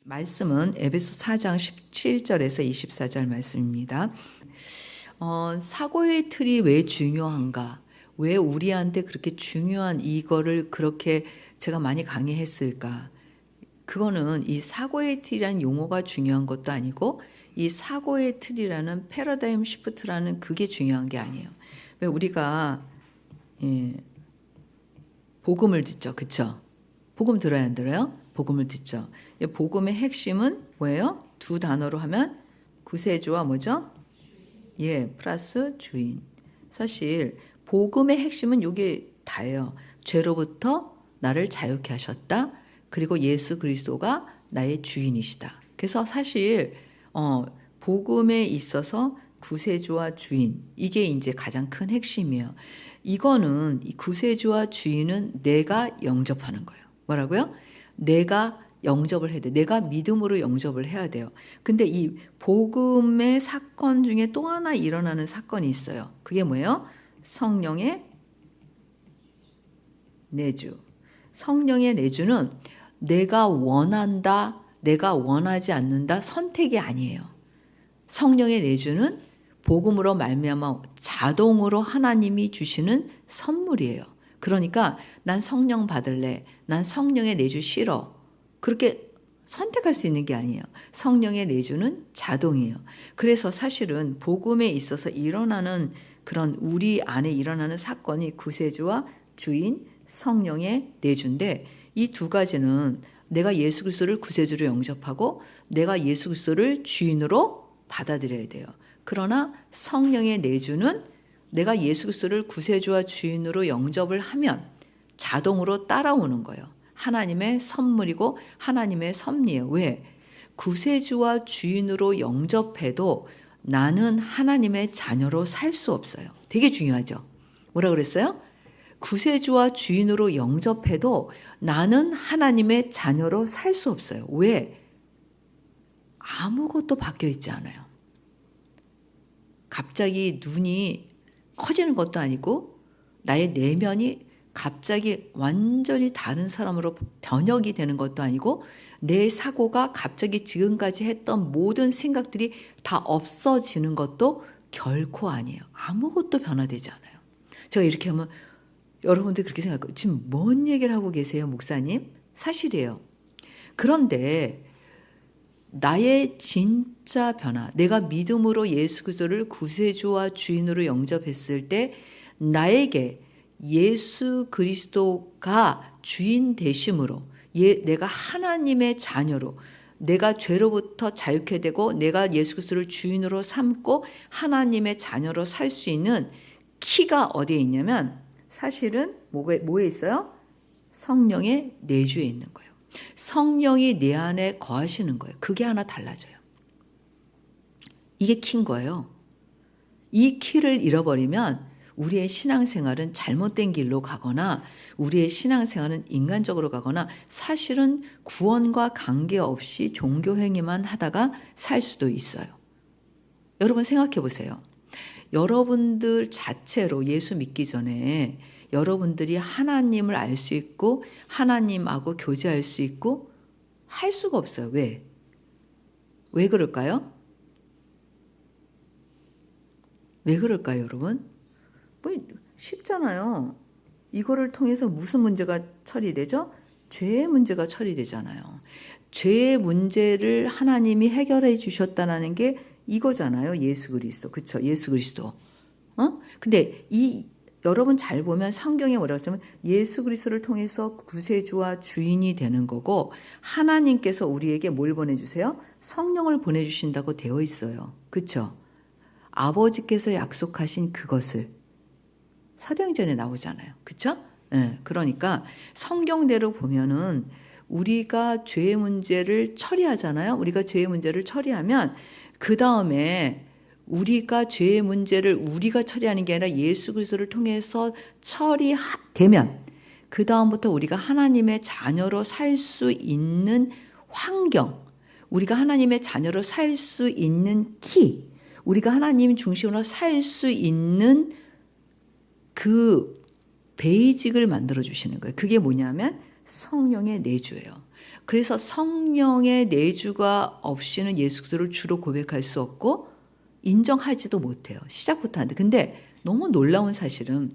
말씀은 에베소 4장 17절에서 24절 말씀입니다. 사고의 틀이 왜 중요한가? 왜 우리한테 그렇게 중요한 이거를 그렇게 제가 많이 강의했을까? 그거는 이 사고의 틀이라는 용어가 중요한 것도 아니고 이 사고의 틀이라는 패러다임 시프트라는 그게 중요한 게 아니에요. 왜 우리가 복음을 듣죠, 그렇죠? 복음 들어야 안 들어요? 복음을 듣죠. 복음의 핵심은 뭐예요? 두 단어로 하면 구세주와 뭐죠? 플러스 주인. 사실 복음의 핵심은 이게 다예요. 죄로부터 나를 자유케 하셨다. 그리고 예수 그리스도가 나의 주인이시다. 그래서 사실 복음에 있어서 구세주와 주인, 이게 이제 가장 큰 핵심이에요. 이거는 이 구세주와 주인은 내가 영접하는 거예요. 뭐라고요? 내가 영접을 해야 돼. 내가 믿음으로 영접을 해야 돼요. 근데 이 복음의 사건 중에 또 하나 일어나는 사건이 있어요. 그게 뭐예요? 성령의 내주. 성령의 내주는 내가 원한다, 내가 원하지 않는다, 선택이 아니에요. 성령의 내주는 복음으로 말미암아 자동으로 하나님이 주시는 선물이에요. 그러니까 난 성령 받을래, 난 성령의 내주 싫어, 그렇게 선택할 수 있는 게 아니에요. 성령의 내주는 자동이에요. 그래서 사실은 복음에 있어서 일어나는 그런 우리 안에 일어나는 사건이 구세주와 주인, 성령의 내주인데, 이 두 가지는 내가 예수 그리스도를 구세주로 영접하고 내가 예수 그리스도를 주인으로 받아들여야 돼요. 그러나 성령의 내주는 내가 예수 그리스도를 구세주와 주인으로 영접을 하면 자동으로 따라오는 거예요. 하나님의 선물이고 하나님의 섭리예요. 왜? 구세주와 주인으로 영접해도 나는 하나님의 자녀로 살 수 없어요. 되게 중요하죠. 뭐라 그랬어요? 구세주와 주인으로 영접해도 나는 하나님의 자녀로 살 수 없어요. 왜? 아무것도 바뀌어 있지 않아요. 갑자기 눈이 커지는 것도 아니고 나의 내면이 갑자기 완전히 다른 사람으로 변혁이 되는 것도 아니고 내 사고가 갑자기 지금까지 했던 모든 생각들이 다 없어지는 것도 결코 아니에요. 아무것도 변화되지 않아요. 제가 이렇게 하면 여러분들 그렇게 생각해요. 지금 뭔 얘기를 하고 계세요, 목사님? 사실이에요. 그런데 나의 진짜 변화, 내가 믿음으로 예수 그리스도를 구세주와 주인으로 영접했을 때 나에게 예수 그리스도가 주인 되심으로 내가 하나님의 자녀로, 내가 죄로부터 자유케 되고 내가 예수 그리스도를 주인으로 삼고 하나님의 자녀로 살 수 있는 키가 어디에 있냐면 사실은 뭐에 있어요? 성령의 내주에 있는 거예요. 성령이 내 안에 거하시는 거예요. 그게 하나 달라져요. 이게 키인 거예요. 이 키를 잃어버리면 우리의 신앙생활은 잘못된 길로 가거나 우리의 신앙생활은 인간적으로 가거나 사실은 구원과 관계없이 종교행위만 하다가 살 수도 있어요. 여러분 생각해 보세요. 여러분들 자체로 예수 믿기 전에 여러분들이 하나님을 알 수 있고 하나님하고 교제할 수 있고 할 수가 없어요. 왜? 왜 그럴까요? 왜 그럴까요, 여러분? 뭐 쉽잖아요. 이거를 통해서 무슨 문제가 처리되죠? 죄의 문제가 처리되잖아요. 죄의 문제를 하나님이 해결해 주셨다는 게 이거잖아요. 예수 그리스도. 그렇죠? 예수 그리스도. 근데 여러분 잘 보면 성경에 뭐라고 했냐면 예수 그리스도를 통해서 구세주와 주인이 되는 거고 하나님께서 우리에게 뭘 보내주세요? 성령을 보내주신다고 되어 있어요. 그렇죠? 아버지께서 약속하신 그것을 사도행전에 나오잖아요. 그렇죠? 네, 그러니까 성경대로 보면은 우리가 죄의 문제를 처리하잖아요. 우리가 죄의 문제를 처리하면 그 다음에 우리가 죄의 문제를 우리가 처리하는 게 아니라 예수 그리스도를 통해서 처리되면 그 다음부터 우리가 하나님의 자녀로 살 수 있는 환경, 우리가 하나님의 자녀로 살 수 있는 키, 우리가 하나님 중심으로 살 수 있는 그 베이직을 만들어 주시는 거예요. 그게 뭐냐면 성령의 내주예요. 그래서 성령의 내주가 없이는 예수 그리스도를 주로 고백할 수 없고 인정하지도 못해요. 시작부터 하는데. 근데 너무 놀라운 사실은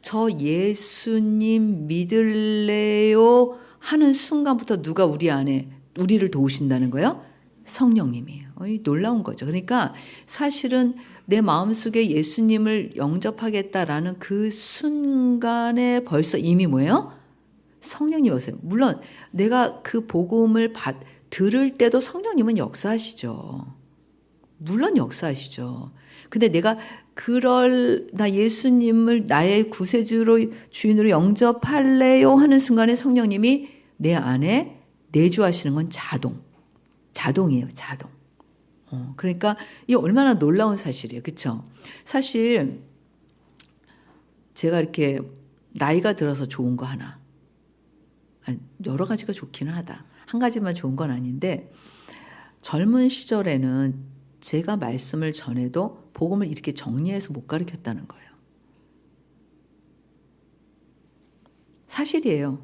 저 예수님 믿을래요 하는 순간부터 누가 우리 안에 우리를 도우신다는 거예요? 성령님이에요. 놀라운 거죠. 그러니까 사실은 내 마음속에 예수님을 영접하겠다라는 그 순간에 벌써 이미 뭐예요? 성령님 오세요. 물론 내가 그 복음을 들을 때도 성령님은 역사하시죠. 물론 역사하시죠. 근데 내가 나 예수님을 나의 구세주로 주인으로 영접할래요 하는 순간에 성령님이 내 안에 내주하시는 건 자동이에요. 자동. 그러니까 이게 얼마나 놀라운 사실이에요. 그렇죠? 사실 제가 이렇게 나이가 들어서 좋은 거 하나, 여러 가지가 좋기는 하다. 한 가지만 좋은 건 아닌데 젊은 시절에는 제가 말씀을 전해도 복음을 이렇게 정리해서 못 가르쳤다는 거예요. 사실이에요.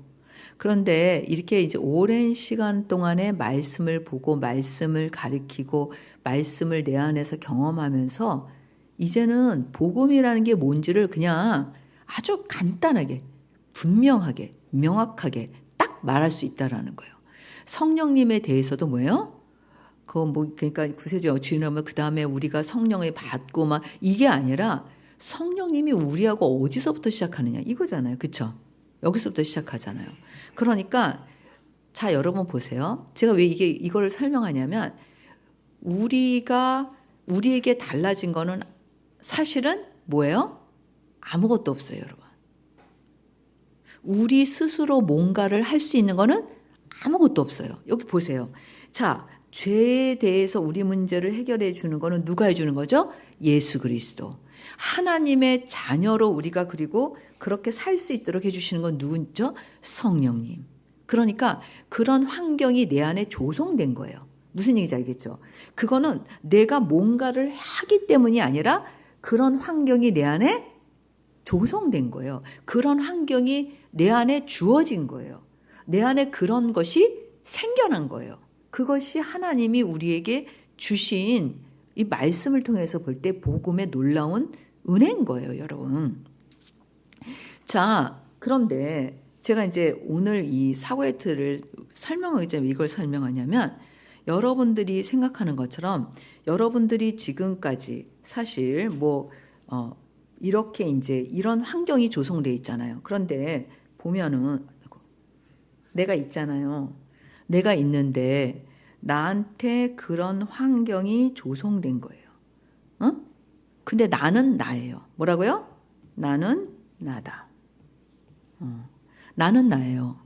그런데 이렇게 이제 오랜 시간 동안에 말씀을 보고 말씀을 가르치고 말씀을 내 안에서 경험하면서 이제는 복음이라는 게 뭔지를 그냥 아주 간단하게 분명하게 명확하게 딱 말할 수 있다라는 거예요. 성령님에 대해서도 뭐예요? 그러니까 구세주 주인하면 그 다음에 우리가 성령을 받고 막 이게 아니라 성령님이 우리하고 어디서부터 시작하느냐 이거잖아요. 그렇죠? 여기서부터 시작하잖아요. 그러니까 자 여러분 보세요. 제가 왜 이걸 설명하냐면 우리에게 달라진 거는 사실은 뭐예요? 아무것도 없어요, 여러분. 우리 스스로 뭔가를 할 수 있는 거는 아무것도 없어요. 여기 보세요. 자, 죄에 대해서 우리 문제를 해결해 주는 거는 누가 해주는 거죠? 예수 그리스도. 하나님의 자녀로 우리가 그리고 그렇게 살 수 있도록 해주시는 건 누구죠? 성령님. 그러니까 그런 환경이 내 안에 조성된 거예요. 무슨 얘기인지 알겠죠? 그거는 내가 뭔가를 하기 때문이 아니라 그런 환경이 내 안에 조성된 거예요. 그런 환경이 내 안에 주어진 거예요. 내 안에 그런 것이 생겨난 거예요. 그것이 하나님이 우리에게 주신 이 말씀을 통해서 볼 때 복음의 놀라운 은혜인 거예요, 여러분. 자, 그런데 제가 이제 오늘 이 사고의 틀을 설명하기 전에 이걸 설명하냐면 여러분들이 생각하는 것처럼 여러분들이 지금까지 사실 이렇게 이제 이런 환경이 조성되어 있잖아요. 그런데 보면은 내가 있잖아요. 내가 있는데 나한테 그런 환경이 조성된 거예요. 근데 나는 나예요. 뭐라고요? 나는 나다. 나는 나예요.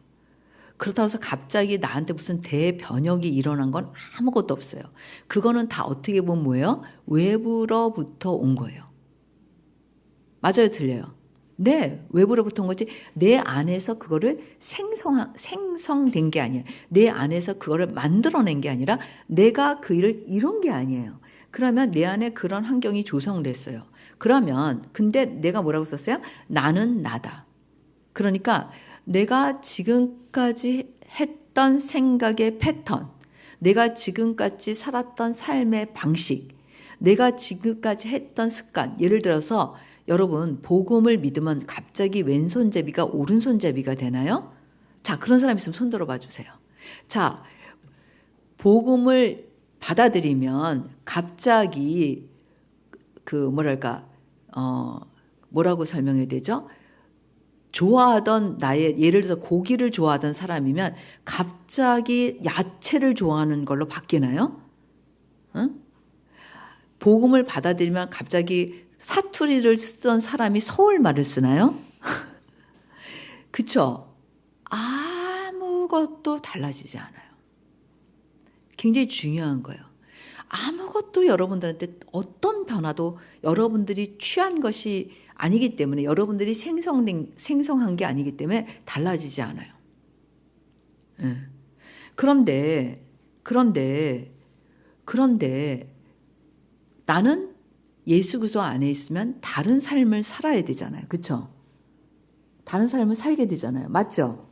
그렇다고 해서 갑자기 나한테 무슨 대변혁이 일어난 건 아무것도 없어요. 그거는 다 어떻게 보면 뭐예요? 외부로부터 온 거예요. 맞아요, 틀려요? 네, 외부로부터 온 거지. 내 안에서 그거를 생성된 게 아니에요. 내 안에서 그거를 만들어낸 게 아니라 내가 그 일을 이룬 게 아니에요. 그러면 내 안에 그런 환경이 조성됐어요. 그러면 근데 내가 뭐라고 썼어요? 나는 나다. 그러니까 내가 지금까지 했던 생각의 패턴, 내가 지금까지 살았던 삶의 방식, 내가 지금까지 했던 습관, 예를 들어서 여러분 복음을 믿으면 갑자기 왼손잡이가 오른손잡이가 되나요? 자, 그런 사람 있으면 손 들어봐 주세요. 자, 복음을 받아들이면 갑자기 뭐라고 설명해야 되죠? 좋아하던 예를 들어서 고기를 좋아하던 사람이면 갑자기 야채를 좋아하는 걸로 바뀌나요? 응? 복음을 받아들이면 갑자기 사투리를 쓰던 사람이 서울말을 쓰나요? 그쵸? 아무것도 달라지지 않아요. 굉장히 중요한 거예요. 아무것도 여러분들한테 어떤 변화도 여러분들이 취한 것이 아니기 때문에 여러분들이 생성한 게 아니기 때문에 달라지지 않아요. 네. 그런데 나는 예수 그리스도 안에 있으면 다른 삶을 살아야 되잖아요. 그렇죠? 다른 삶을 살게 되잖아요. 맞죠?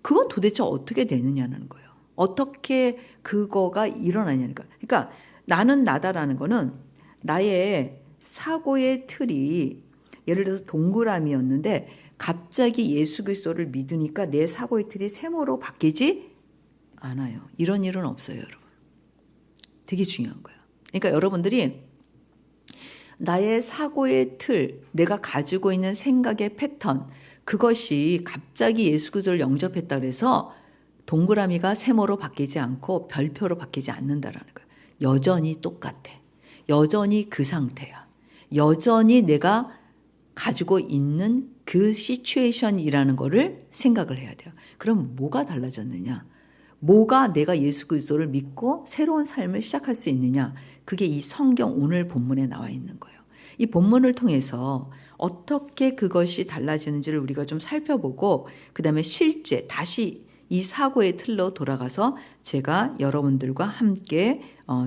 그건 도대체 어떻게 되느냐는 거예요. 어떻게 그거가 일어나냐는 거예요. 그러니까 나는 나다라는 거는 나의 사고의 틀이 예를 들어서 동그라미였는데 갑자기 예수 그리스도를 믿으니까 내 사고의 틀이 세모로 바뀌지 않아요. 이런 일은 없어요, 여러분. 되게 중요한 거예요. 그러니까 여러분들이 나의 사고의 틀, 내가 가지고 있는 생각의 패턴, 그것이 갑자기 예수 그리스도를 영접했다 그래서 동그라미가 세모로 바뀌지 않고 별표로 바뀌지 않는다라는 거예요. 여전히 똑같아. 여전히 그 상태야. 여전히 내가 가지고 있는 그 시츄에이션이라는 거를 생각을 해야 돼요. 그럼 뭐가 달라졌느냐? 뭐가 내가 예수 그리스도를 믿고 새로운 삶을 시작할 수 있느냐? 그게 이 성경 오늘 본문에 나와 있는 거예요. 이 본문을 통해서 어떻게 그것이 달라지는지를 우리가 좀 살펴보고 그 다음에 실제 다시 이 사고의 틀로 돌아가서 제가 여러분들과 함께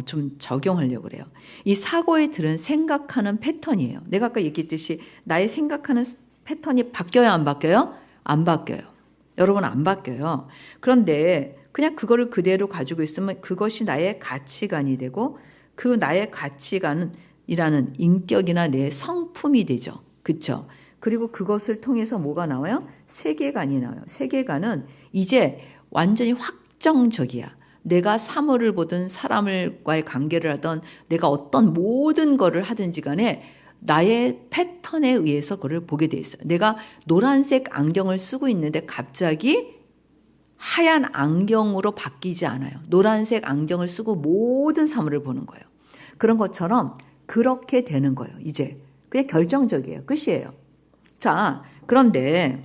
좀 적용하려고 그래요. 이 사고의 틀은 생각하는 패턴이에요. 내가 아까 얘기했듯이 나의 생각하는 패턴이 바뀌어요, 안 바뀌어요? 안 바뀌어요. 여러분 안 바뀌어요. 그런데 그냥 그거를 그대로 가지고 있으면 그것이 나의 가치관이 되고 그 나의 가치관이라는 인격이나 내 성품이 되죠. 그렇죠? 그리고 그것을 통해서 뭐가 나와요? 세계관이 나와요. 세계관은 이제 완전히 확정적이야. 내가 사물을 보든 사람과의 관계를 하든 내가 어떤 모든 거를 하든지 간에 나의 패턴에 의해서 그걸 보게 돼 있어요. 내가 노란색 안경을 쓰고 있는데 갑자기 하얀 안경으로 바뀌지 않아요. 노란색 안경을 쓰고 모든 사물을 보는 거예요. 그런 것처럼 그렇게 되는 거예요. 이제 그게 결정적이에요. 끝이에요. 자, 그런데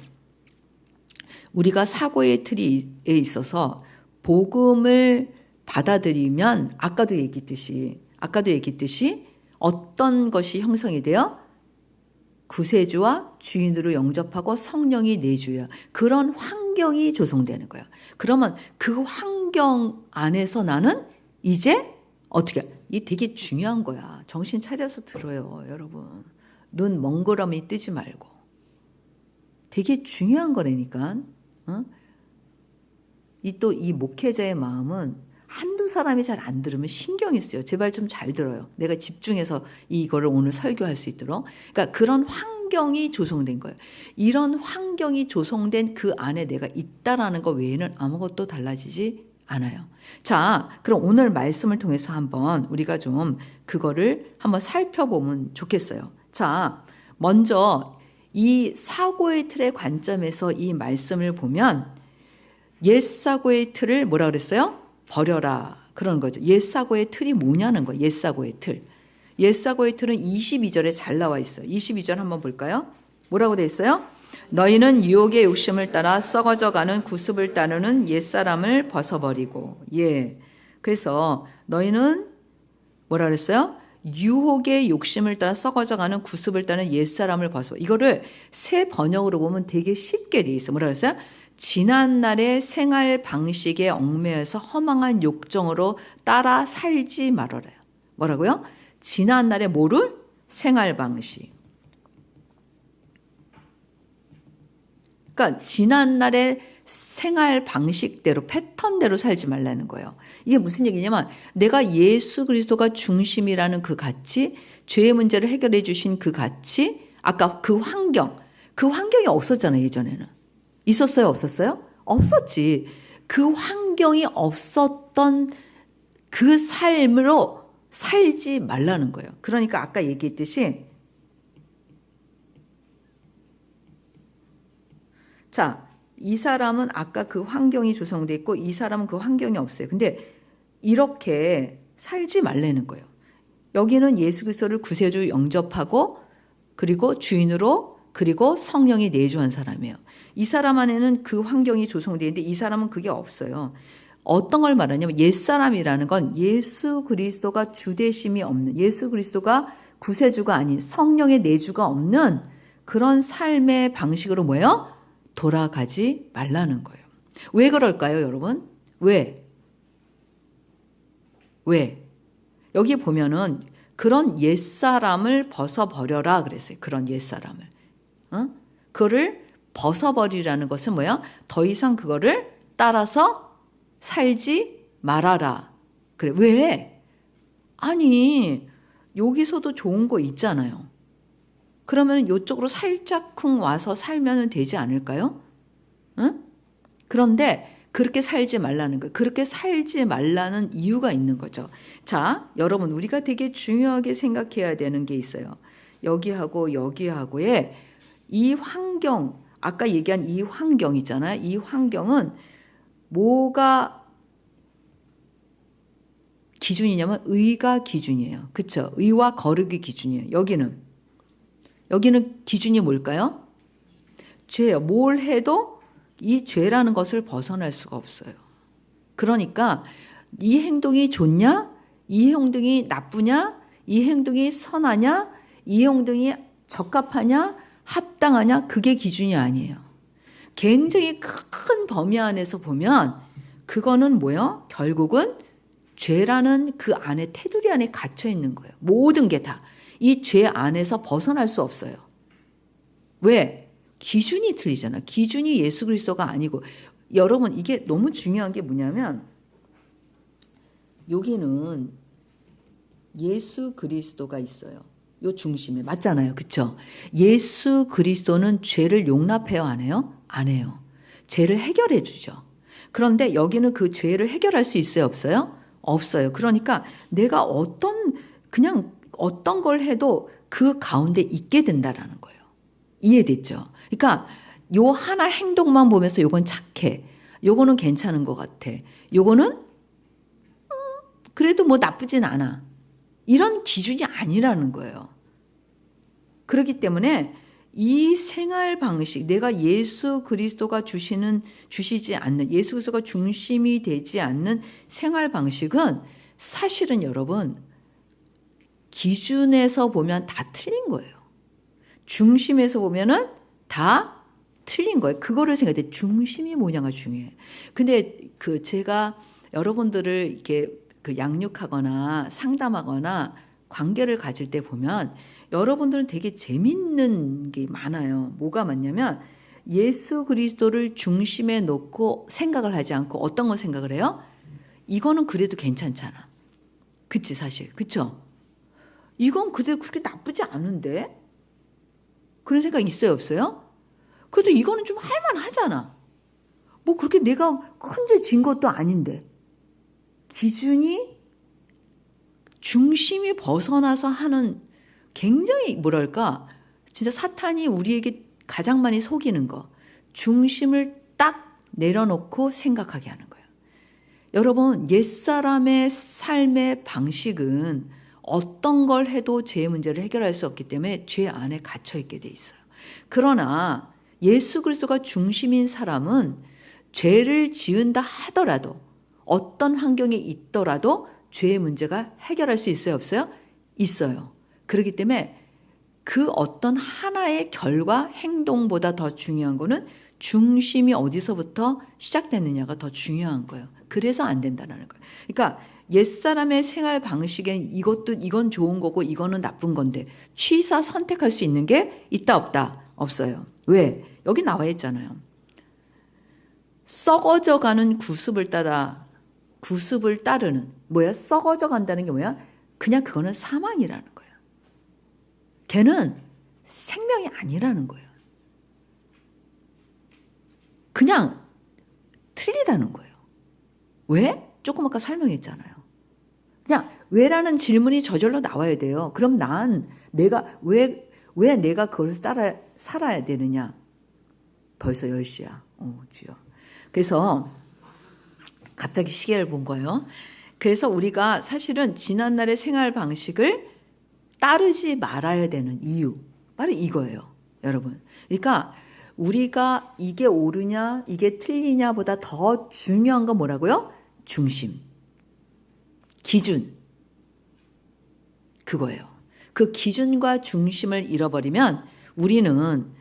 우리가 사고의 틀에 있어서 복음을 받아들이면 아까도 얘기했듯이 어떤 것이 형성이 돼요? 구세주와 주인으로 영접하고 성령이 내주야. 그런 환경이 조성되는 거예요. 그러면 그 환경 안에서 나는 이제 어떻게, 이 되게 중요한 거야. 정신 차려서 들어요, 여러분. 눈 멍그러미 뜨지 말고. 되게 중요한 거라니까. 이 목회자의 마음은 한두 사람이 잘 안 들으면 신경이 쓰여. 제발 좀 잘 들어요. 내가 집중해서 이거를 오늘 설교할 수 있도록. 그러니까 그런 환경이 조성된 거예요. 이런 환경이 조성된 그 안에 내가 있다라는 것 외에는 아무것도 달라지지 않아요. 자, 그럼 오늘 말씀을 통해서 한번 우리가 좀 그거를 한번 살펴보면 좋겠어요. 자, 먼저 이 사고의 틀의 관점에서 이 말씀을 보면 옛 사고의 틀을 뭐라 그랬어요? 버려라. 그런 거죠. 옛 사고의 틀이 뭐냐는 거예요. 옛 사고의 틀. 옛 사고의 틀은 22절에 잘 나와 있어요. 22절 한번 볼까요? 뭐라고 돼 있어요? 너희는 유혹의 욕심을 따라 썩어져가는 구습을 따르는 옛사람을 벗어버리고. 예. 그래서 너희는 뭐라 그랬어요? 유혹의 욕심을 따라 썩어져가는 구습을 따르는 옛사람을 벗어. 이거를 새 번역으로 보면 되게 쉽게 돼 있어. 뭐라 그랬어요? 지난날의 생활 방식에 얽매여서 허망한 욕정으로 따라 살지 말아라. 뭐라고요? 지난날의 뭐를? 생활 방식. 그러니까 지난날의 생활 방식대로 패턴대로 살지 말라는 거예요. 이게 무슨 얘기냐면 내가 예수 그리스도가 중심이라는 그 가치, 죄의 문제를 해결해 주신 그 가치, 아까 그 환경이 없었잖아요. 예전에는. 있었어요? 없었어요? 없었지. 그 환경이 없었던 그 삶으로 살지 말라는 거예요. 그러니까 아까 얘기했듯이 자, 이 사람은 아까 그 환경이 조성돼 있고 이 사람은 그 환경이 없어요. 근데 이렇게 살지 말라는 거예요. 여기는 예수 그리스도를 구세주 영접하고 그리고 주인으로 그리고 성령이 내주한 사람이에요. 이 사람 안에는 그 환경이 조성되어 있는데 이 사람은 그게 없어요. 어떤 걸 말하냐면 옛사람이라는 건 예수 그리스도가 주되심이 없는, 예수 그리스도가 구세주가 아닌 성령의 내주가 없는 그런 삶의 방식으로 뭐예요? 돌아가지 말라는 거예요. 왜 그럴까요, 여러분? 왜? 여기 보면은 그런 옛사람을 벗어버려라 그랬어요. 그런 옛사람을. 그거를 벗어버리라는 것은 뭐야? 더 이상 그거를 따라서 살지 말아라. 그래. 왜? 아니, 여기서도 좋은 거 있잖아요. 그러면 이쪽으로 살짝쿵 와서 살면 되지 않을까요? 응? 그런데 그렇게 살지 말라는 거예요. 그렇게 살지 말라는 이유가 있는 거죠. 자, 여러분, 우리가 되게 중요하게 생각해야 되는 게 있어요. 여기하고 여기하고의 이 환경, 아까 얘기한 이 환경 있잖아요. 이 환경은 뭐가 기준이냐면 의가 기준이에요. 그렇죠? 의와 거룩이 기준이에요. 여기는 기준이 뭘까요? 죄예요. 뭘 해도 이 죄라는 것을 벗어날 수가 없어요. 그러니까 이 행동이 좋냐? 이 행동이 나쁘냐? 이 행동이 선하냐? 이 행동이 적합하냐? 합당하냐? 그게 기준이 아니에요. 굉장히 큰 범위 안에서 보면 그거는 뭐예요? 결국은 죄라는 그 안에 테두리 안에 갇혀 있는 거예요. 모든 게 다. 이 죄 안에서 벗어날 수 없어요. 왜? 기준이 틀리잖아. 기준이 예수 그리스도가 아니고. 여러분, 이게 너무 중요한 게 뭐냐면 여기는 예수 그리스도가 있어요. 요 중심에. 맞잖아요. 그렇죠? 예수 그리스도는 죄를 용납해요, 안 해요? 안 해요. 죄를 해결해 주죠. 그런데 여기는 그 죄를 해결할 수 있어요, 없어요? 없어요. 그러니까 내가 그냥 어떤 걸 해도 그 가운데 있게 된다라는 거예요. 이해됐죠? 그러니까 요 하나 행동만 보면서 요건 착해. 요거는 괜찮은 것 같아. 요거는 그래도 뭐 나쁘진 않아. 이런 기준이 아니라는 거예요. 그렇기 때문에 이 생활 방식, 내가 예수 그리스도가 주시지 않는, 예수 그리스도가 중심이 되지 않는 생활 방식은 사실은 여러분, 기준에서 보면 다 틀린 거예요. 중심에서 보면은 다 틀린 거예요. 그거를 생각해. 중심이 뭐냐가 중요해요. 근데 제가 여러분들을 이렇게 양육하거나 상담하거나 관계를 가질 때 보면 여러분들은 되게 재밌는 게 많아요. 뭐가 많냐면 예수 그리스도를 중심에 놓고 생각을 하지 않고 어떤 걸 생각을 해요? 이거는 그래도 괜찮잖아. 그치 사실. 그쵸? 이건 그래도 그렇게 나쁘지 않은데? 그런 생각 있어요 없어요? 그래도 이거는 좀 할만하잖아. 뭐 그렇게 내가 큰 죄 진 것도 아닌데. 기준이 중심이 벗어나서 하는 굉장히 뭐랄까 진짜 사탄이 우리에게 가장 많이 속이는 거. 중심을 딱 내려놓고 생각하게 하는 거예요. 여러분 옛사람의 삶의 방식은 어떤 걸 해도 죄의 문제를 해결할 수 없기 때문에 죄 안에 갇혀 있게 돼 있어요. 그러나 예수 그리스도가 중심인 사람은 죄를 지은다 하더라도 어떤 환경에 있더라도 죄의 문제가 해결할 수 있어요 없어요? 있어요. 그렇기 때문에 그 어떤 하나의 결과 행동보다 더 중요한 거는 중심이 어디서부터 시작됐느냐가 더 중요한 거예요. 그래서 안 된다는 거예요. 그러니까 옛사람의 생활 방식엔 이건 좋은 거고 이거는 나쁜 건데 취사 선택할 수 있는 게 있다 없다? 없어요. 왜? 여기 나와 있잖아요. 썩어져가는 구습을 따르는 뭐야? 썩어져 간다는 게 뭐야? 그냥 그거는 사망이라는 거예요. 걔는 생명이 아니라는 거예요. 그냥 틀리다는 거예요. 왜? 조금 아까 설명했잖아요. 그냥 왜라는 질문이 저절로 나와야 돼요. 그럼 왜 내가 그걸 살아야 되느냐? 벌써 10시야. 주여. 그래서 갑자기 시계를 본 거예요. 그래서 우리가 사실은 지난날의 생활 방식을 따르지 말아야 되는 이유 바로 이거예요. 여러분. 그러니까 우리가 이게 옳으냐 이게 틀리냐보다 더 중요한 건 뭐라고요? 중심. 기준. 그거예요. 그 기준과 중심을 잃어버리면 우리는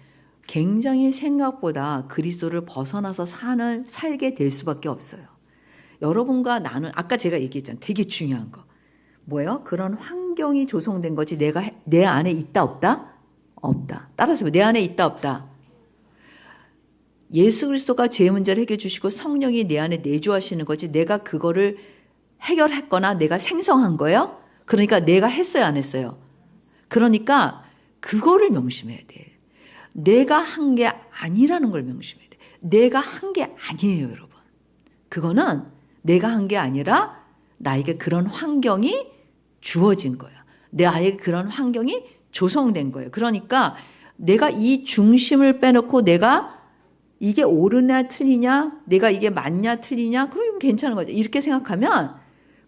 굉장히 생각보다 그리스도를 벗어나서 살게 될 수밖에 없어요. 여러분과 나는 아까 제가 얘기했잖아요. 되게 중요한 거. 뭐예요? 그런 환경이 조성된 거지 내 안에 있다 없다? 없다. 따라서 내 안에 있다 없다? 예수 그리스도가 죄 문제를 해결해 주시고 성령이 내 안에 내주하시는 거지 내가 그거를 해결했거나 내가 생성한 거예요? 그러니까 내가 했어요, 안 했어요? 그러니까 그거를 명심해야 돼. 내가 한 게 아니라는 걸 명심해야 돼. 내가 한 게 아니에요, 여러분. 그거는 내가 한 게 아니라 나에게 그런 환경이 주어진 거야. 나에게 그런 환경이 조성된 거예요. 그러니까 내가 이 중심을 빼놓고 내가 이게 옳으냐 틀리냐, 내가 이게 맞냐 틀리냐, 그럼 괜찮은 거죠. 이렇게 생각하면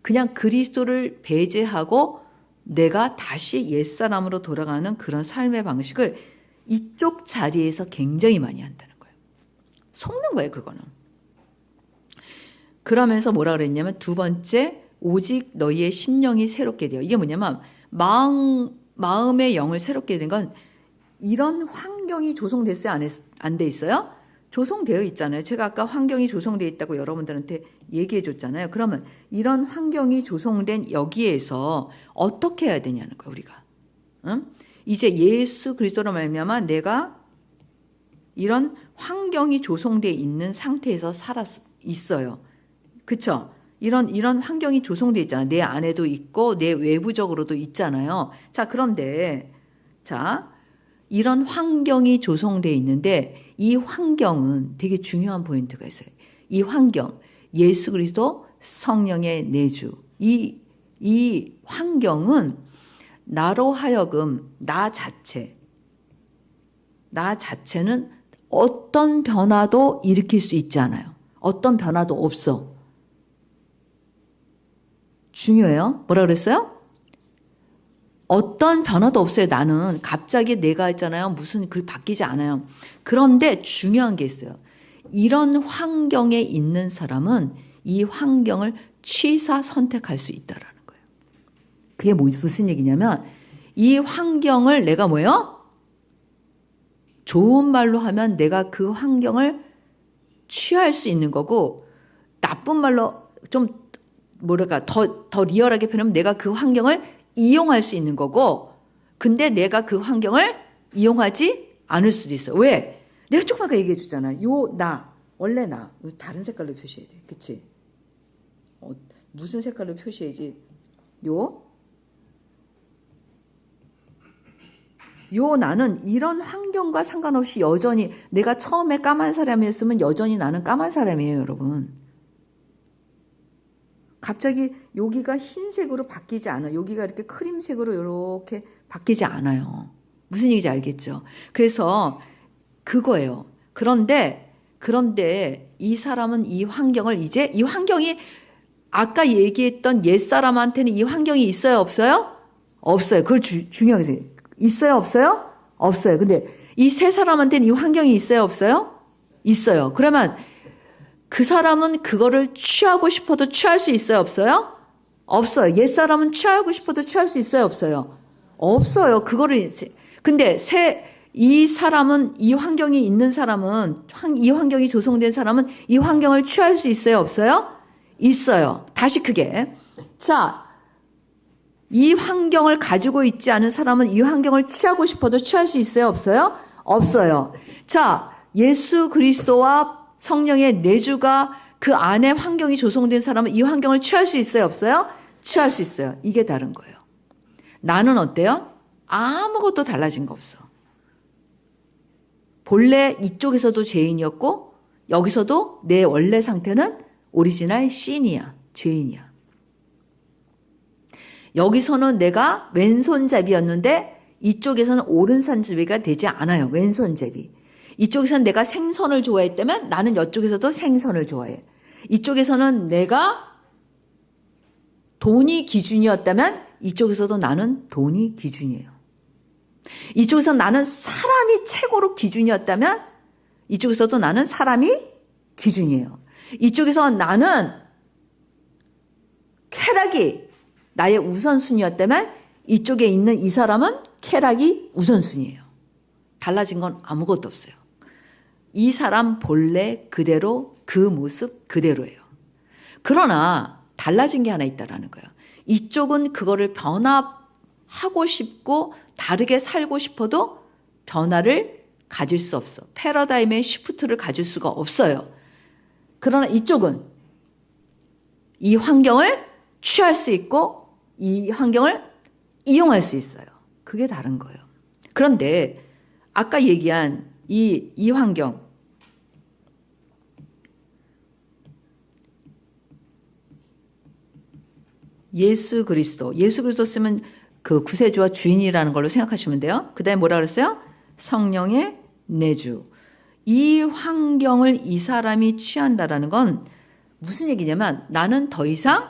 그냥 그리스도를 배제하고 내가 다시 옛사람으로 돌아가는 그런 삶의 방식을 이쪽 자리에서 굉장히 많이 한다는 거예요. 속는 거예요, 그거는. 그러면서 뭐라 그랬냐면 두 번째, 오직 너희의 심령이 새롭게 되어. 이게 뭐냐면 마음의 영을 새롭게 된 건 이런 환경이 조성됐어요? 안 돼 있어요? 조성되어 있잖아요. 제가 아까 환경이 조성되어 있다고 여러분들한테 얘기해 줬잖아요. 그러면 이런 환경이 조성된 여기에서 어떻게 해야 되냐는 거예요, 우리가. 응? 이제 예수 그리스도로 말미암아 내가 이런 환경이 조성되어 있는 상태에서 있어요. 그렇죠? 이런 환경이 조성되어 있잖아요. 내 안에도 있고 내 외부적으로도 있잖아요. 자, 그런데 이런 환경이 조성되어 있는데 이 환경은 되게 중요한 포인트가 있어요. 이 환경, 예수 그리스도 성령의 내주. 이 환경은 나로 하여금 나 자체는 어떤 변화도 일으킬 수 있지 않아요. 어떤 변화도 없어. 중요해요. 뭐라 그랬어요? 어떤 변화도 없어요. 나는 갑자기 내가 있잖아요. 무슨 바뀌지 않아요. 그런데 중요한 게 있어요. 이런 환경에 있는 사람은 이 환경을 취사 선택할 수 있다라는 거예요. 그게 무슨 얘기냐면 이 환경을 내가 뭐예요? 좋은 말로 하면 내가 그 환경을 취할 수 있는 거고 나쁜 말로 좀 더 리얼하게 표현하면 내가 그 환경을 이용할 수 있는 거고 근데 내가 그 환경을 이용하지 않을 수도 있어. 왜? 내가 조금 아까 얘기해 줬잖아. 원래 나. 다른 색깔로 표시해야 돼. 그치? 무슨 색깔로 표시해야지? 나는 이런 환경과 상관없이 여전히 내가 처음에 까만 사람이었으면 여전히 나는 까만 사람이에요, 여러분. 갑자기 여기가 흰색으로 바뀌지 않아요. 여기가 이렇게 크림색으로 이렇게 바뀌지 않아요. 무슨 얘기인지 알겠죠? 그래서 그거예요. 그런데 이 사람은 이 환경을 이 환경이 아까 얘기했던 옛사람한테는 이 환경이 있어요? 없어요? 없어요. 그걸 중요하게 생각해요. 있어요? 없어요? 없어요. 근데 이 새 사람한테는 이 환경이 있어요? 없어요? 있어요. 그러면 그 사람은 그거를 취하고 싶어도 취할 수 있어요? 없어요? 없어요. 옛사람은 취하고 싶어도 취할 수 있어요? 없어요? 없어요. 근데 이 사람은, 이 환경이 있는 사람은, 이 환경이 조성된 사람은 이 환경을 취할 수 있어요? 없어요? 있어요. 다시 크게. 이 환경을 가지고 있지 않은 사람은 이 환경을 취하고 싶어도 취할 수 있어요? 없어요? 없어요. 예수 그리스도와 성령의 내주가 그 안에 환경이 조성된 사람은 이 환경을 취할 수 있어요? 없어요? 취할 수 있어요. 이게 다른 거예요. 나는 어때요? 아무것도 달라진 거 없어. 본래 이쪽에서도 죄인이었고 여기서도 내 원래 상태는 오리지널 신이야. 죄인이야. 여기서는 내가 왼손잡이였는데 이쪽에서는 오른손잡이가 되지 않아요. 왼손잡이. 이쪽에서는 내가 생선을 좋아했다면 나는 이쪽에서도 생선을 좋아해. 이쪽에서는 내가 돈이 기준이었다면 이쪽에서도 나는 돈이 기준이에요. 이쪽에서 나는 사람이 최고로 기준이었다면 이쪽에서도 나는 사람이 기준이에요. 이쪽에서 나는 쾌락이 나의 우선순위였다면 이쪽에 있는 이 사람은 쾌락이 우선순위예요. 달라진 건 아무것도 없어요. 이 사람 본래 그대로 그 모습 그대로예요. 그러나 달라진 게 하나 있다라는 거예요. 이쪽은 그거를 변화하고 싶고 다르게 살고 싶어도 변화를 가질 수 없어. 패러다임의 시프트를 가질 수가 없어요. 그러나 이쪽은 이 환경을 취할 수 있고 이 환경을 이용할 수 있어요. 그게 다른 거예요. 그런데 아까 얘기한 이 환경, 예수 그리스도 쓰면 그 구세주와 주인이라는 걸로 생각하시면 돼요. 그 다음에 뭐라 그랬어요? 성령의 내주. 이 환경을 이 사람이 취한다라는 건 무슨 얘기냐면 나는 더 이상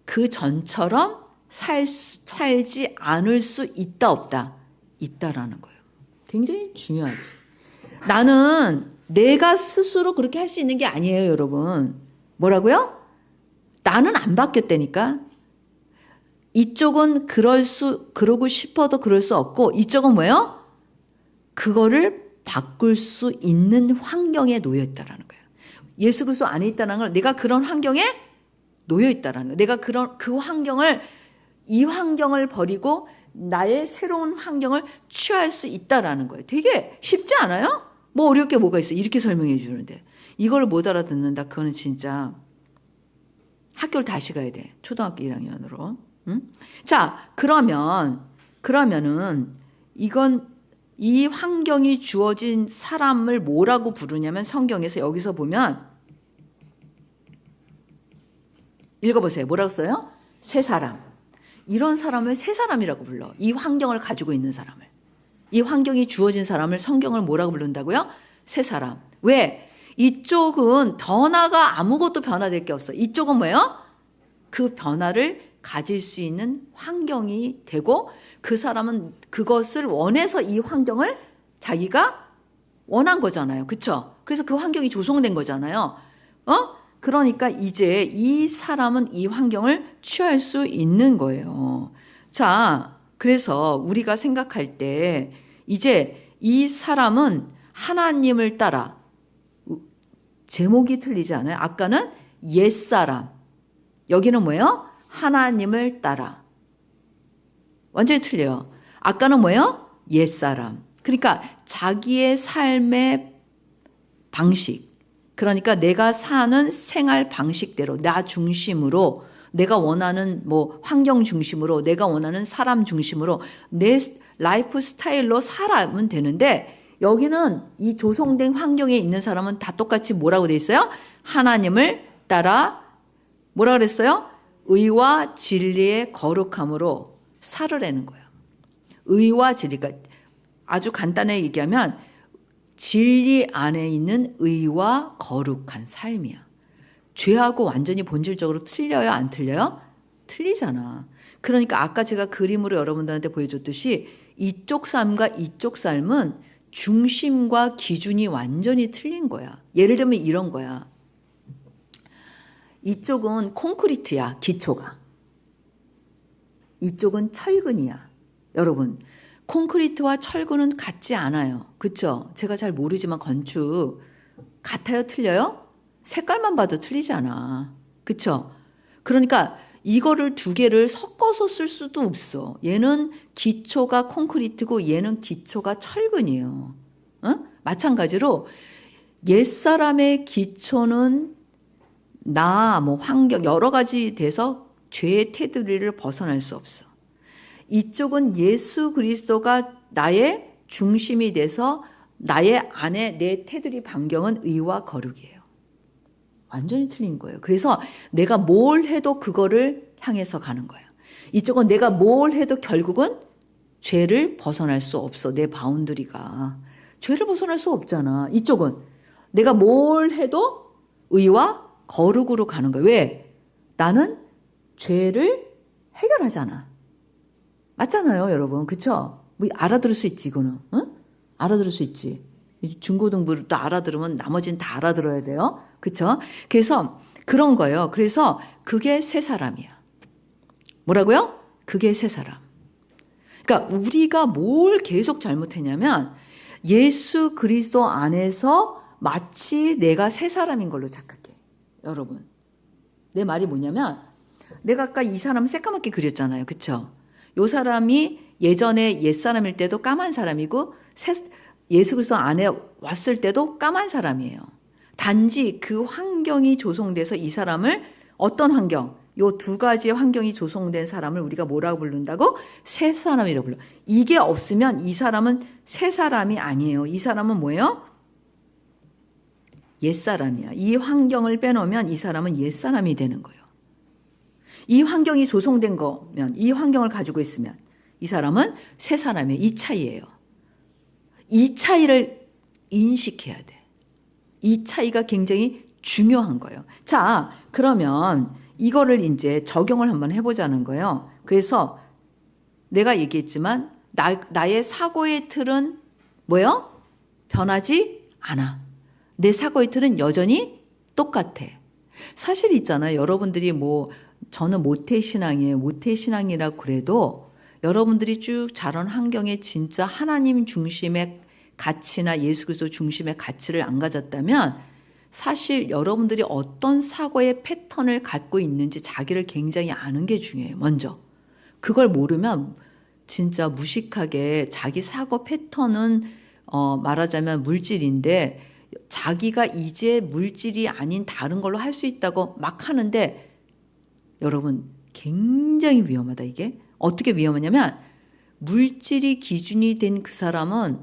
그 전처럼 살지 않을 수 있다 없다? 있다라는 거예요. 굉장히 중요하지. 나는 내가 스스로 그렇게 할 수 있는 게 아니에요, 여러분. 뭐라고요? 나는 안 바뀌었다니까. 이쪽은 그러고 싶어도 그럴 수 없고, 이쪽은 뭐예요? 그거를 바꿀 수 있는 환경에 놓여 있다라는 거예요. 예수 그리스도 안에 있다는 걸 내가 그런 환경에 놓여 있다라는 거예요. 내가 이 환경을 버리고 나의 새로운 환경을 취할 수 있다라는 거예요. 되게 쉽지 않아요? 뭐 어려울 게 뭐가 있어? 이렇게 설명해 주는데. 이걸 못 알아듣는다. 그거는 진짜 학교를 다시 가야 돼. 초등학교 1학년으로. 응? 자, 그러면은 이 환경이 주어진 사람을 뭐라고 부르냐면 성경에서 여기서 보면 읽어보세요. 뭐라고 써요? 새 사람. 이런 사람을 새 사람이라고 불러. 이 환경을 가지고 있는 사람을. 이 환경이 주어진 사람을 성경을 뭐라고 부른다고요? 새 사람. 왜? 이쪽은 변화가 아무것도 변화될 게 없어. 이쪽은 뭐예요? 그 변화를 가질 수 있는 환경이 되고 그 사람은 그것을 원해서 이 환경을 자기가 원한 거잖아요. 그렇죠? 그래서 그 환경이 조성된 거잖아요. 그러니까 이제 이 사람은 이 환경을 취할 수 있는 거예요. 자, 그래서 우리가 생각할 때 이제 이 사람은 하나님을 따라, 제목이 틀리지 않아요? 아까는 옛사람, 여기는 뭐예요? 하나님을 따라. 완전히 틀려요. 아까는 뭐예요? 옛사람. 그러니까 자기의 삶의 방식, 그러니까 내가 사는 생활 방식대로 나 중심으로 내가 원하는 뭐 환경 중심으로 내가 원하는 사람 중심으로 내 라이프 스타일로 살아면 되는데 여기는 이 조성된 환경에 있는 사람은 다 똑같이 뭐라고 돼 있어요? 하나님을 따라 뭐라 그랬어요? 의와 진리의 거룩함으로 살으라는 거예요. 의와 진리. 그러니까 아주 간단하게 얘기하면 진리 안에 있는 의와 거룩한 삶이야. 죄하고 완전히 본질적으로 틀려요? 안 틀려요? 틀리잖아. 그러니까 아까 제가 그림으로 여러분들한테 보여줬듯이 이쪽 삶과 이쪽 삶은 중심과 기준이 완전히 틀린 거야. 예를 들면 이런 거야. 이쪽은 콘크리트야, 기초가. 이쪽은 철근이야. 여러분, 콘크리트와 철근은 같지 않아요. 그렇죠? 제가 잘 모르지만 건축 같아요? 틀려요? 색깔만 봐도 틀리잖아. 그렇죠? 그러니까 이거를 두 개를 섞어서 쓸 수도 없어. 얘는 기초가 콘크리트고 얘는 기초가 철근이에요. 마찬가지로 옛사람의 기초는 뭐 환경 여러 가지 돼서 죄의 테두리를 벗어날 수 없어. 이쪽은 예수 그리스도가 나의 중심이 돼서 나의 안에 내 테두리 반경은 의와 거룩이에요. 완전히 틀린 거예요. 그래서 내가 뭘 해도 그거를 향해서 가는 거예요. 이쪽은 내가 뭘 해도 결국은 죄를 벗어날 수 없어. 내 바운드리가. 죄를 벗어날 수 없잖아. 이쪽은 내가 뭘 해도 의와 거룩으로 가는 거예요. 왜? 나는 죄를 해결하잖아. 맞잖아요, 여러분. 그쵸? 뭐 알아들을 수 있지, 이거는. 응? 알아들을 수 있지. 중고등부를 또 알아들으면 나머지는 다 알아들어야 돼요. 그쵸? 그래서 그런 거예요. 그래서 그게 새 사람이야. 뭐라고요? 그게 새 사람. 그러니까 우리가 뭘 계속 잘못했냐면 예수 그리스도 안에서 마치 내가 새 사람인 걸로 착각해. 여러분. 내 말이 뭐냐면 내가 아까 이 사람 새까맣게 그렸잖아요. 그쵸? 요 사람이 예전에 옛사람일 때도 까만 사람이고 예수 그리스도 안에 왔을 때도 까만 사람이에요. 단지 그 환경이 조성돼서 이 사람을 어떤 환경? 요 두 가지의 환경이 조성된 사람을 우리가 뭐라고 부른다고? 새 사람이라고 불러. 이게 없으면 이 사람은 새 사람이 아니에요. 이 사람은 뭐예요? 옛사람이야. 이 환경을 빼놓으면 이 사람은 옛사람이 되는 거예요. 이 환경이 조성된 거면, 이 환경을 가지고 있으면 이 사람은 새 사람이에요. 이 차이예요. 이 차이를 인식해야 돼. 이 차이가 굉장히 중요한 거예요. 자, 그러면 이거를 이제 적용을 한번 해보자는 거예요. 그래서 내가 얘기했지만 나의 사고의 틀은 뭐예요? 변하지 않아. 내 사고의 틀은 여전히 똑같아. 사실 있잖아요. 여러분들이 저는 모태신앙이에요. 모태신앙이라고 그래도 여러분들이 쭉 자란 환경에 진짜 하나님 중심의 가치나 예수 그리스도 중심의 가치를 안 가졌다면 사실 여러분들이 어떤 사고의 패턴을 갖고 있는지 자기를 굉장히 아는 게 중요해요. 먼저. 그걸 모르면 진짜 무식하게 자기 사고 패턴은 말하자면 물질인데 자기가 이제 물질이 아닌 다른 걸로 할 수 있다고 막 하는데 여러분 굉장히 위험하다 이게. 어떻게 위험하냐면 물질이 기준이 된 그 사람은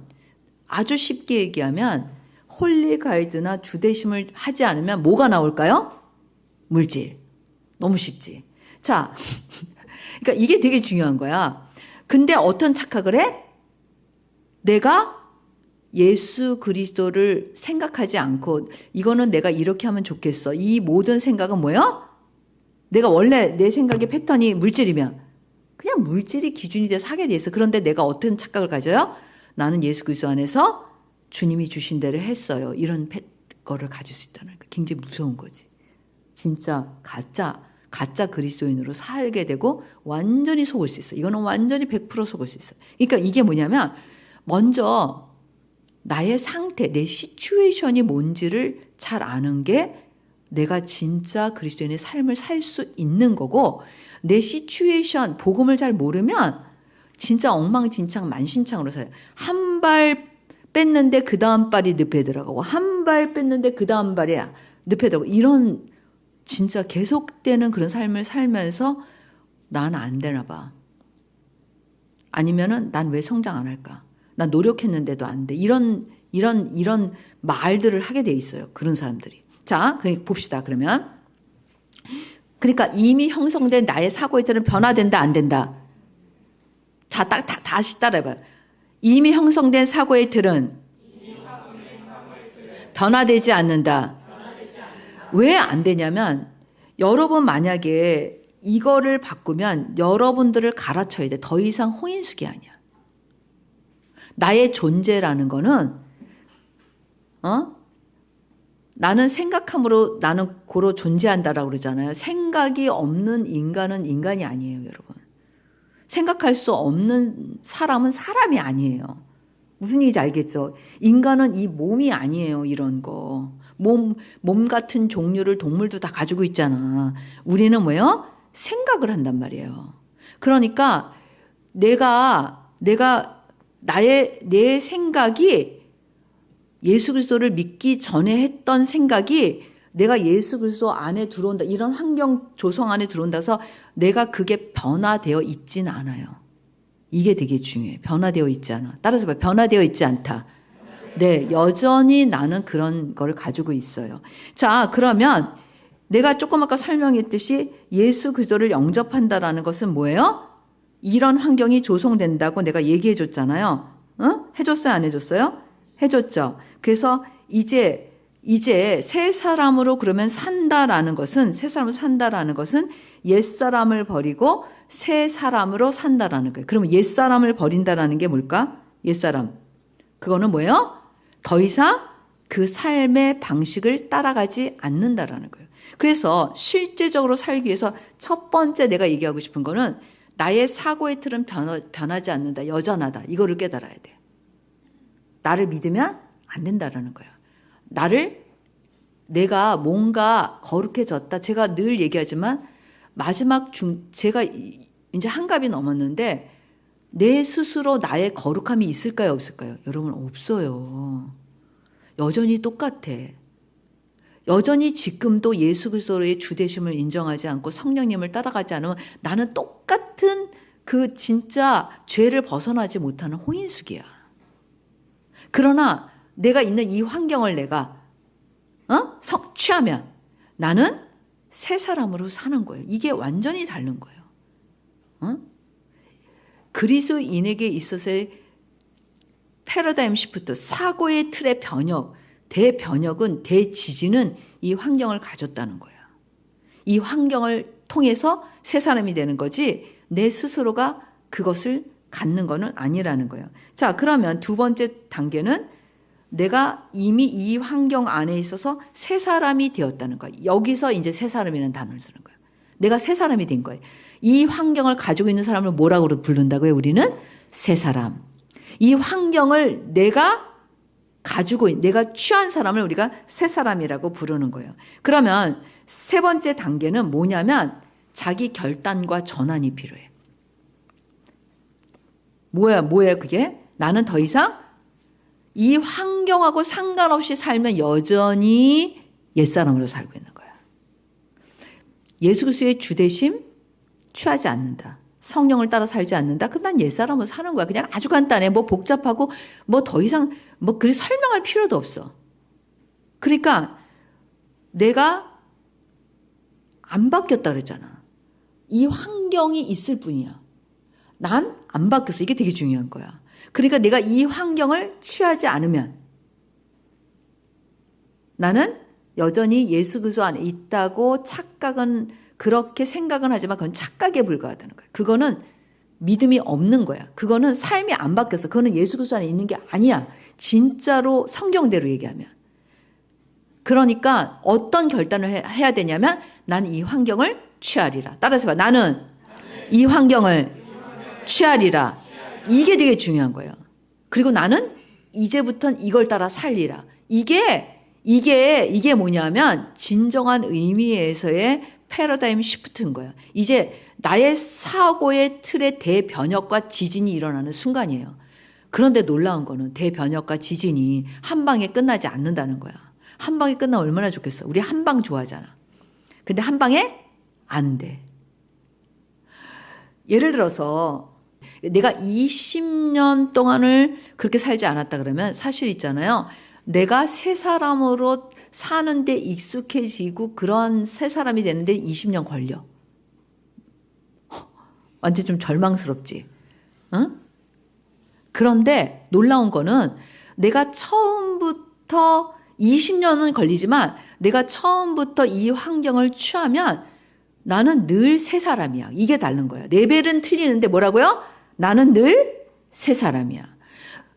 아주 쉽게 얘기하면 홀리 가이드나 주대심을 하지 않으면 뭐가 나올까요? 물질. 너무 쉽지. 자, 그러니까 이게 되게 중요한 거야. 근데 어떤 착각을 해? 내가 예수 그리스도를 생각하지 않고 이거는 내가 이렇게 하면 좋겠어. 이 모든 생각은 뭐예요? 내가 원래 내 생각의 패턴이 물질이면 그냥 물질이 기준이 돼서 하게 돼 있어. 그런데 내가 어떤 착각을 가져요? 나는 예수 그리스도 안에서 주님이 주신 대로 했어요. 이런 거를 가질 수 있다는 거. 굉장히 무서운 거지. 진짜 가짜 그리스도인으로 살게 되고 완전히 속을 수 있어. 이거는 완전히 100% 속을 수 있어. 그러니까 이게 뭐냐면 먼저 나의 상태, 내 시츄에이션이 뭔지를 잘 아는 게 내가 진짜 그리스도인의 삶을 살 수 있는 거고 내 시츄에이션, 복음을 잘 모르면 진짜 엉망진창 만신창으로 살아요. 한 발 뺐는데 그 다음 발이 늪에 들어가고 한 발 뺐는데 그 다음 발이 늪에 들어가고 이런 진짜 계속되는 그런 삶을 살면서 난 안 되나 봐. 아니면은 난 왜 성장 안 할까? 난 노력했는데도 안 돼. 이런 말들을 하게 돼 있어요. 그런 사람들이. 자, 봅시다. 그러면. 그러니까 이미 형성된 나의 사고의 틀은 변화된다, 안 된다? 자, 다시 따라해봐요. 이미 형성된 사고의 틀은 변화되지 않는다. 왜 안 되냐면 여러분 만약에 이거를 바꾸면 여러분들을 갈아쳐야 돼. 더 이상 홍인숙이 아니야. 나의 존재라는 거는 나는 생각함으로 나는 고로 존재한다라고 그러잖아요. 생각이 없는 인간은 인간이 아니에요, 여러분. 생각할 수 없는 사람은 사람이 아니에요. 무슨 얘기인지 알겠죠? 인간은 이 몸이 아니에요, 이런 거. 몸 같은 종류를 동물도 다 가지고 있잖아. 우리는 뭐예요? 생각을 한단 말이에요. 그러니까 내 생각이 예수 그리스도를 믿기 전에 했던 생각이 내가 예수 그리스도 안에 들어온다. 이런 환경 조성 안에 들어온다 해서 내가 그게 변화되어 있진 않아요. 이게 되게 중요해. 변화되어 있지 않아. 따라서 봐. 변화되어 있지 않다. 네, 여전히 나는 그런 걸 가지고 있어요. 자, 그러면 내가 조금 아까 설명했듯이 예수 그리스도를 영접한다라는 것은 뭐예요? 이런 환경이 조성된다고 내가 얘기해 줬잖아요. 해줬어요? 안 해줬어요? 해줬죠. 그래서 이제 새 사람으로 그러면 산다라는 것은 옛사람을 버리고 새 사람으로 산다라는 거예요. 그러면 옛사람을 버린다라는 게 뭘까? 옛사람. 그거는 뭐예요? 더 이상 그 삶의 방식을 따라가지 않는다라는 거예요. 그래서 실제적으로 살기 위해서 첫 번째 내가 얘기하고 싶은 거는 나의 사고의 틀은 변하지 않는다. 여전하다. 이거를 깨달아야 돼. 나를 믿으면 안 된다라는 거예요. 내가 뭔가 거룩해졌다. 제가 늘 얘기하지만 제가 이제 한갑이 넘었는데 내 스스로 나의 거룩함이 있을까요, 없을까요? 여러분, 없어요. 여전히 똑같아. 여전히 지금도 예수 그리스도의 주되심을 인정하지 않고 성령님을 따라가지 않으면 나는 똑같은 그 진짜 죄를 벗어나지 못하는 홍인숙이야. 그러나 내가 있는 이 환경을 내가 취하면 나는 새 사람으로 사는 거예요. 이게 완전히 다른 거예요. 그리스도인에게 있어서의 패러다임 시프트, 사고의 틀의 변혁, 대변혁은, 대지진은 이 환경을 가졌다는 거야. 이 환경을 통해서 새 사람이 되는 거지 내 스스로가 그것을 갖는 거는 아니라는 거예요. 자, 그러면 두 번째 단계는 내가 이미 이 환경 안에 있어서 새 사람이 되었다는 거예요. 여기서 이제 새 사람이라는 단어를 쓰는 거예요. 내가 새 사람이 된 거예요. 이 환경을 가지고 있는 사람을 뭐라고 부른다고요? 우리는 새 사람. 이 환경을 내가 가지고 내가 취한 사람을 우리가 새 사람이라고 부르는 거예요. 그러면 세 번째 단계는 뭐냐면 자기 결단과 전환이 필요해. 뭐야 그게? 나는 더 이상 이 환경하고 상관없이 살면 여전히 옛사람으로 살고 있는 거야. 예수 그리스도의 주되심 취하지 않는다. 성령을 따라 살지 않는다. 그럼 난 옛사람으로 사는 거야. 그냥 아주 간단해. 뭐 복잡하고 뭐 더 이상 뭐 그리 설명할 필요도 없어. 그러니까 내가 안 바뀌었다 그랬잖아. 이 환경이 있을 뿐이야. 난 안 바뀌었어. 이게 되게 중요한 거야. 그러니까 내가 이 환경을 취하지 않으면 나는 여전히 예수 그리스도 안에 있다고 착각은 그렇게 생각은 하지만 그건 착각에 불과하다는 거야. 그거는 믿음이 없는 거야. 그거는 삶이 안 바뀌었어. 그거는 예수 그리스도 안에 있는 게 아니야. 진짜로 성경대로 얘기하면. 그러니까 어떤 결단을 해야 되냐면 나는 이 환경을 취하리라. 따라서 봐. 나는 이 환경을 취하리라. 이게 되게 중요한 거예요. 그리고 나는 이제부터는 이걸 따라 살리라. 이게 뭐냐면 진정한 의미에서의 패러다임 시프트인 거예요. 이제 나의 사고의 틀의 대변혁과 지진이 일어나는 순간이에요. 그런데 놀라운 거는 대변혁과 지진이 한 방에 끝나지 않는다는 거야. 한 방에 끝나면 얼마나 좋겠어. 우리 한 방 좋아하잖아. 근데 한 방에 안 돼. 예를 들어서 내가 20년 동안을 그렇게 살지 않았다 그러면 사실 있잖아요. 내가 새 사람으로 사는데 익숙해지고 그런 새 사람이 되는데 20년 걸려. 완전 좀 절망스럽지. 응? 그런데 놀라운 거는 내가 처음부터 20년은 걸리지만 내가 처음부터 이 환경을 취하면 나는 늘 새 사람이야. 이게 다른 거야. 레벨은 틀리는데 뭐라고요? 나는 늘 새 사람이야.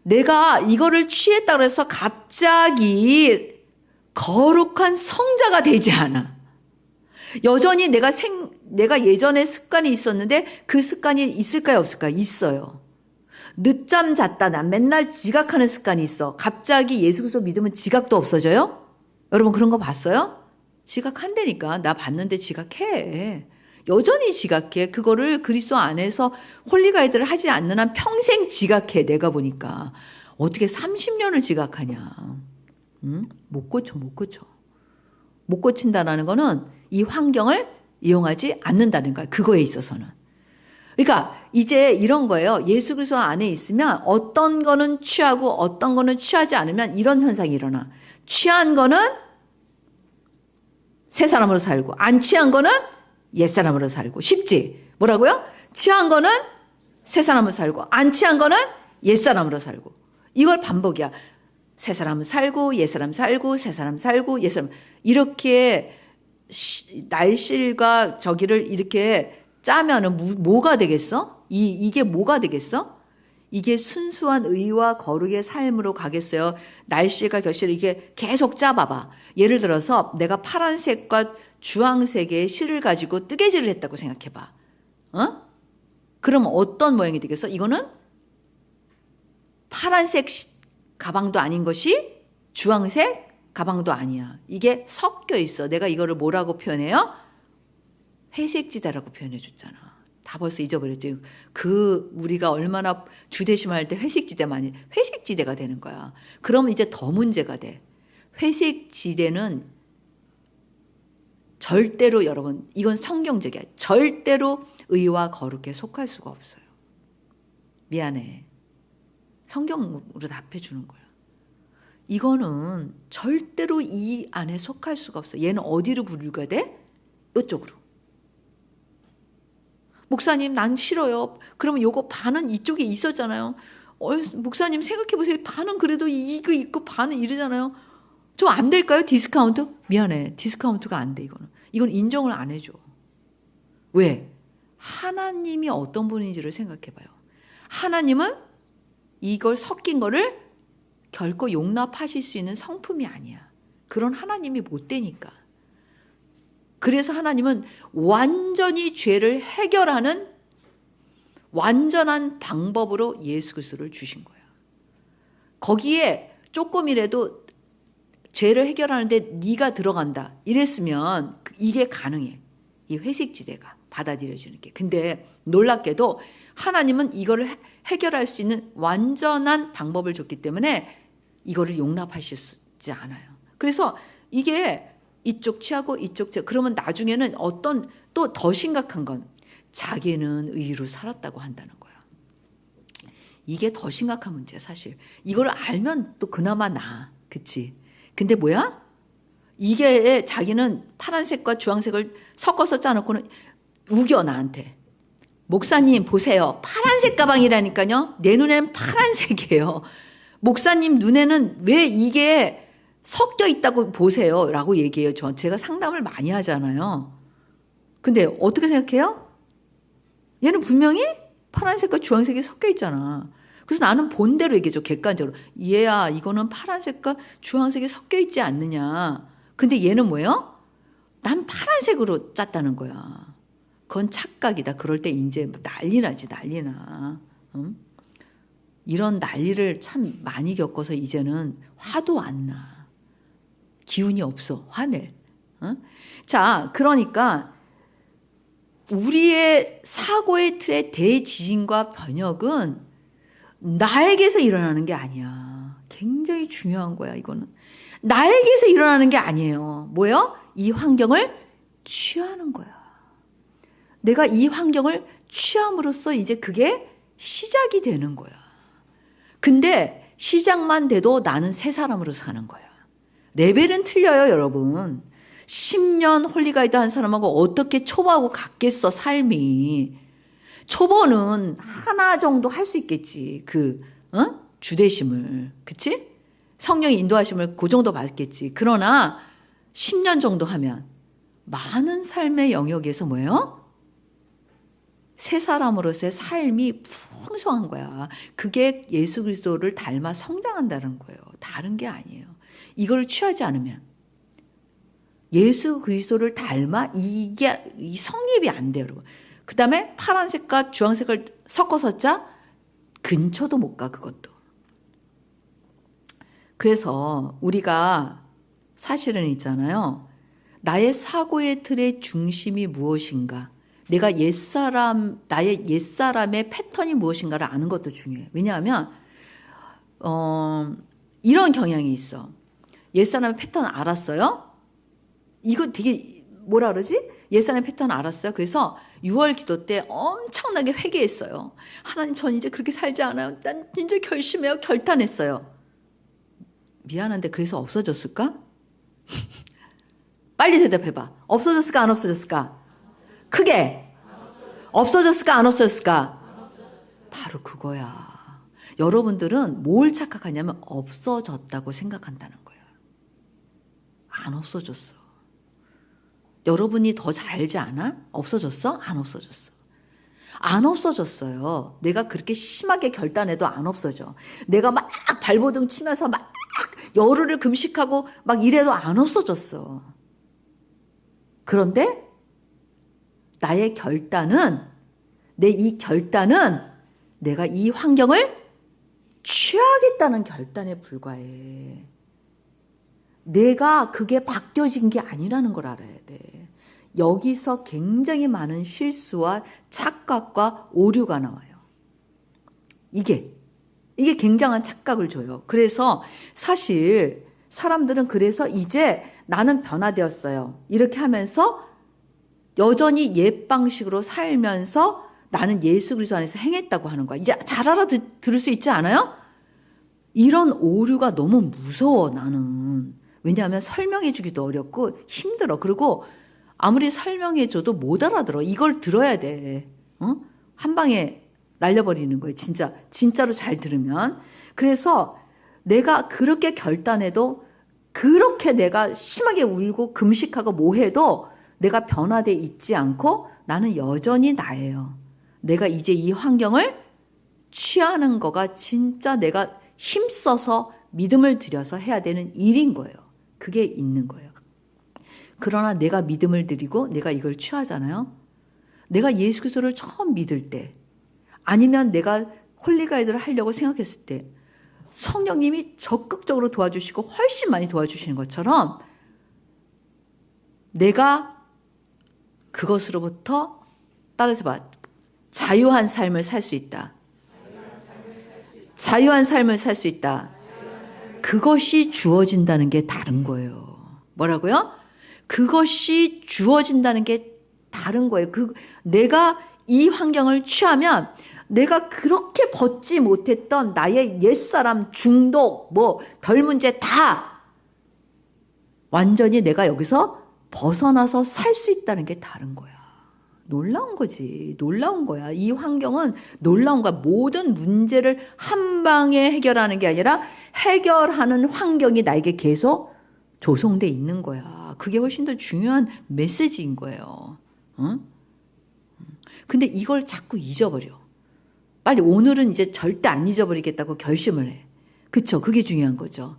내가 이거를 취했다고 해서 갑자기 거룩한 성자가 되지 않아. 여전히 내가 예전에 습관이 있었는데 그 습관이 있을까요? 없을까요? 있어요. 늦잠 잤다. 난 맨날 지각하는 습관이 있어. 갑자기 예수 그리스도 믿으면 지각도 없어져요? 여러분 그런 거 봤어요? 지각한다니까. 나 봤는데 지각해. 여전히 지각해. 그거를 그리스도 안에서 홀리가이드를 하지 않는 한 평생 지각해. 내가 보니까. 어떻게 30년을 지각하냐. 응? 못 고쳐. 못 고친다는 거는 이 환경을 이용하지 않는다는 거야. 그거에 있어서는. 그러니까 이제 이런 거예요. 예수 그리스도 안에 있으면 어떤 거는 취하고 어떤 거는 취하지 않으면 이런 현상이 일어나. 취한 거는 새 사람으로 살고 안 취한 거는 옛 사람으로 살고. 쉽지? 뭐라고요? 취한 거는 새 사람으로 살고 안 취한 거는 옛 사람으로 살고. 이걸 반복이야. 새 사람 살고 옛 사람 살고 새 사람 살고 옛 사람. 이렇게 날실과 저기를 이렇게 짜면은 뭐가 되겠어? 이게 뭐가 되겠어? 이게 순수한 의와 거룩의 삶으로 가겠어요? 날씨가 결실을 이게 계속 짜봐봐. 예를 들어서 내가 파란색과 주황색의 실을 가지고 뜨개질을 했다고 생각해봐. 그럼 어떤 모양이 되겠어? 이거는 파란색 가방도 아닌 것이 주황색 가방도 아니야. 이게 섞여 있어. 내가 이거를 뭐라고 표현해요? 회색지대라고 표현해 줬잖아. 다 벌써 잊어버렸지. 우리가 얼마나 주대심할 때 회색지대가 되는 거야. 그러면 이제 더 문제가 돼. 회색지대는 절대로, 여러분, 이건 성경적이야. 절대로 의와 거룩에 속할 수가 없어요. 미안해. 성경으로 답해 주는 거야. 이거는 절대로 이 안에 속할 수가 없어. 얘는 어디로 분류가 돼? 이쪽으로. 목사님, 난 싫어요. 그러면 요거 반은 이쪽에 있었잖아요. 목사님 생각해 보세요. 반은 그래도 이거 있고 반은 이러잖아요. 좀 안 될까요? 디스카운트? 미안해. 디스카운트가 안 돼, 이거는. 이건 인정을 안 해줘. 왜? 하나님이 어떤 분인지를 생각해 봐요. 하나님은 이걸 섞인 거를 결코 용납하실 수 있는 성품이 아니야. 그런 하나님이 못 되니까. 그래서 하나님은 완전히 죄를 해결하는 완전한 방법으로 예수 그리스도를 주신 거야. 거기에 조금이라도 죄를 해결하는데 네가 들어간다 이랬으면 이게 가능해. 이 회색지대가 받아들여지는 게. 근데 놀랍게도 하나님은 이거를 해결할 수 있는 완전한 방법을 줬기 때문에 이거를 용납하시지 않아요. 그래서 이게 이쪽 취하고 이쪽 취하고 그러면 나중에는 어떤 또 더 심각한 건 자기는 의로 살았다고 한다는 거야. 이게 더 심각한 문제야 사실. 이걸 알면 또 그나마 나아. 그치? 근데 뭐야? 이게 자기는 파란색과 주황색을 섞어서 짜놓고는 우겨 나한테. 목사님 보세요. 파란색 가방이라니까요. 내 눈에는 파란색이에요. 목사님 눈에는 왜 이게 섞여 있다고 보세요 라고 얘기해요. 제가 상담을 많이 하잖아요. 근데 어떻게 생각해요? 얘는 분명히 파란색과 주황색이 섞여 있잖아. 그래서 나는 본대로 얘기해줘. 객관적으로. 얘야 이거는 파란색과 주황색이 섞여 있지 않느냐. 근데 얘는 뭐예요? 난 파란색으로 짰다는 거야. 그건 착각이다. 그럴 때 이제 난리 나지 난리 나. 응? 이런 난리를 참 많이 겪어서 이제는 화도 안 나. 기운이 없어. 화낼. 응? 자, 그러니까 우리의 사고의 틀의 대지진과 번역은 나에게서 일어나는 게 아니야. 굉장히 중요한 거야, 이거는. 나에게서 일어나는 게 아니에요. 뭐예요? 이 환경을 취하는 거야. 내가 이 환경을 취함으로써 이제 그게 시작이 되는 거야. 근데 시작만 돼도 나는 새 사람으로 사는 거야. 레벨은 틀려요, 여러분. 10년 홀리가이드 한 사람하고 어떻게 초보하고 같겠어, 삶이. 초보는 하나 정도 할 수 있겠지. 주대심을. 그치? 성령의 인도하심을 그 정도 받겠지. 그러나 10년 정도 하면 많은 삶의 영역에서 뭐예요? 새 사람으로서의 삶이 풍성한 거야. 그게 예수 그리스도를 닮아 성장한다는 거예요. 다른 게 아니에요. 이걸 취하지 않으면 예수 그리스도를 닮아 이게 이 성립이 안 돼요, 여러분. 그 다음에 파란색과 주황색을 섞어서 짜? 근처도 못 가, 그것도. 그래서 우리가 사실은 있잖아요. 나의 사고의 틀의 중심이 무엇인가? 나의 옛사람의 패턴이 무엇인가를 아는 것도 중요해요. 왜냐하면 이런 경향이 있어. 옛사람의 패턴 알았어요? 이거 되게 뭐라 그러지? 옛사람의 패턴 알았어요. 그래서 6월 기도 때 엄청나게 회개했어요. 하나님, 전 이제 그렇게 살지 않아요. 난 이제 결심해요. 결단했어요. 미안한데 그래서 없어졌을까? 빨리 대답해봐. 없어졌을까 안 없어졌을까? 크게. 없어졌을까 안 없어졌을까? 바로 그거야. 여러분들은 뭘 착각하냐면 없어졌다고 생각한다는 거야. 안 없어졌어. 여러분이 더 잘 알지 않아? 없어졌어? 안 없어졌어. 안 없어졌어요. 내가 그렇게 심하게 결단해도 안 없어져. 내가 막 발버둥 치면서 막 열흘을 금식하고 막 이래도 안 없어졌어. 그런데 나의 결단은, 이 결단은 내가 이 환경을 취하겠다는 결단에 불과해. 내가 그게 바뀌어진 게 아니라는 걸 알아야 돼. 여기서 굉장히 많은 실수와 착각과 오류가 나와요. 이게 굉장한 착각을 줘요. 그래서 사실 사람들은 그래서 이제 나는 변화되었어요. 이렇게 하면서 여전히 옛 방식으로 살면서 나는 예수 그리스도 안에서 행했다고 하는 거야. 이제 잘 알아들을 수 있지 않아요? 이런 오류가 너무 무서워 나는. 왜냐하면 설명해 주기도 어렵고 힘들어. 그리고 아무리 설명해 줘도 못 알아들어. 이걸 들어야 돼. 한 방에 날려버리는 거예요. 진짜로 잘 들으면. 그래서 내가 그렇게 결단해도 그렇게 내가 심하게 울고 금식하고 뭐 해도 내가 변화돼 있지 않고 나는 여전히 나예요. 내가 이제 이 환경을 취하는 거가 진짜 내가 힘써서 믿음을 들여서 해야 되는 일인 거예요. 그게 있는 거예요. 그러나 내가 믿음을 드리고 내가 이걸 취하잖아요. 내가 예수 그리스도를 처음 믿을 때 아니면 내가 홀리가이드를 하려고 생각했을 때 성령님이 적극적으로 도와주시고 훨씬 많이 도와주시는 것처럼 내가 그것으로부터 따라서 봐. 자유한 삶을 살 수 있다. 자유한 삶을 살 수 있다. 그것이 주어진다는 게 다른 거예요. 뭐라고요? 그것이 주어진다는 게 다른 거예요. 내가 이 환경을 취하면 내가 그렇게 벗지 못했던 나의 옛사람, 중독, 별 문제 다 완전히 내가 여기서 벗어나서 살 수 있다는 게 다른 거야. 놀라운 거지. 놀라운 거야. 이 환경은 놀라운 거야. 모든 문제를 한 방에 해결하는 게 아니라 해결하는 환경이 나에게 계속 조성돼 있는 거야. 그게 훨씬 더 중요한 메시지인 거예요. 근데 이걸 자꾸 잊어버려. 빨리 오늘은 이제 절대 안 잊어버리겠다고 결심을 해. 그쵸? 그게 중요한 거죠.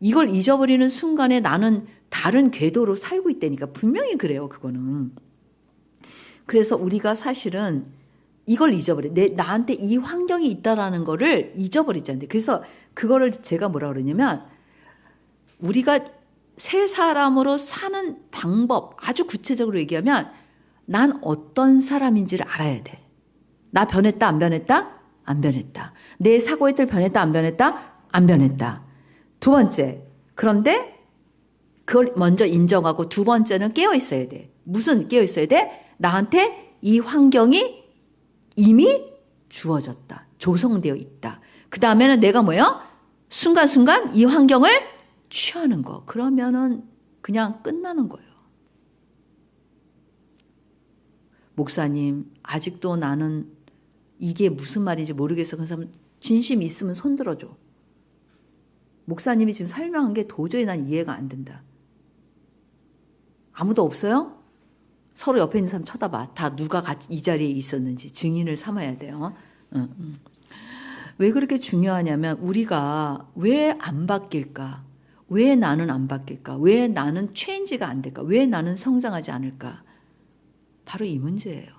이걸 잊어버리는 순간에 나는 다른 궤도로 살고 있다니까. 분명히 그래요. 그거는. 그래서 우리가 사실은 이걸 잊어버려. 나한테 이 환경이 있다라는 거를 잊어버리잖아요. 그래서 그거를 제가 뭐라 그러냐면 우리가 새 사람으로 사는 방법 아주 구체적으로 얘기하면 난 어떤 사람인지를 알아야 돼. 나 변했다 안 변했다? 안 변했다. 내 사고의 틀 변했다 안 변했다? 안 변했다. 두 번째, 그런데 그걸 먼저 인정하고 두 번째는 깨어 있어야 돼. 무슨 깨어 있어야 돼? 나한테 이 환경이 이미 주어졌다. 조성되어 있다. 그 다음에는 내가 뭐예요? 순간순간 이 환경을 취하는 거. 그러면은 그냥 끝나는 거예요. 목사님, 아직도 나는 이게 무슨 말인지 모르겠어. 그 사람 진심 있으면 손 들어줘. 목사님이 지금 설명한 게 도저히 난 이해가 안 된다. 아무도 없어요? 서로 옆에 있는 사람 쳐다봐. 다 누가 이 자리에 있었는지 증인을 삼아야 돼요. 왜 그렇게 중요하냐면 우리가 왜 안 바뀔까? 왜 나는 안 바뀔까? 왜 나는 체인지가 안 될까? 왜 나는 성장하지 않을까? 바로 이 문제예요.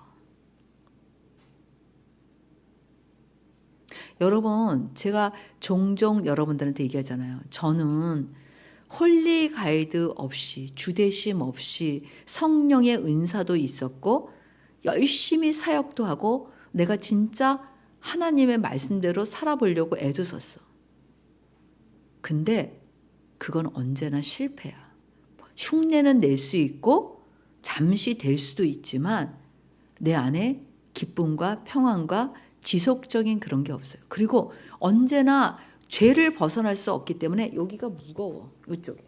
여러분, 제가 종종 여러분들한테 얘기하잖아요. 저는 홀리 가이드 없이, 주대심 없이 성령의 은사도 있었고 열심히 사역도 하고 내가 진짜 하나님의 말씀대로 살아보려고 애도 썼어. 근데 그건 언제나 실패야. 흉내는 낼 수 있고 잠시 될 수도 있지만 내 안에 기쁨과 평안과 지속적인 그런 게 없어요. 그리고 언제나 죄를 벗어날 수 없기 때문에 여기가 무거워. 이쪽에.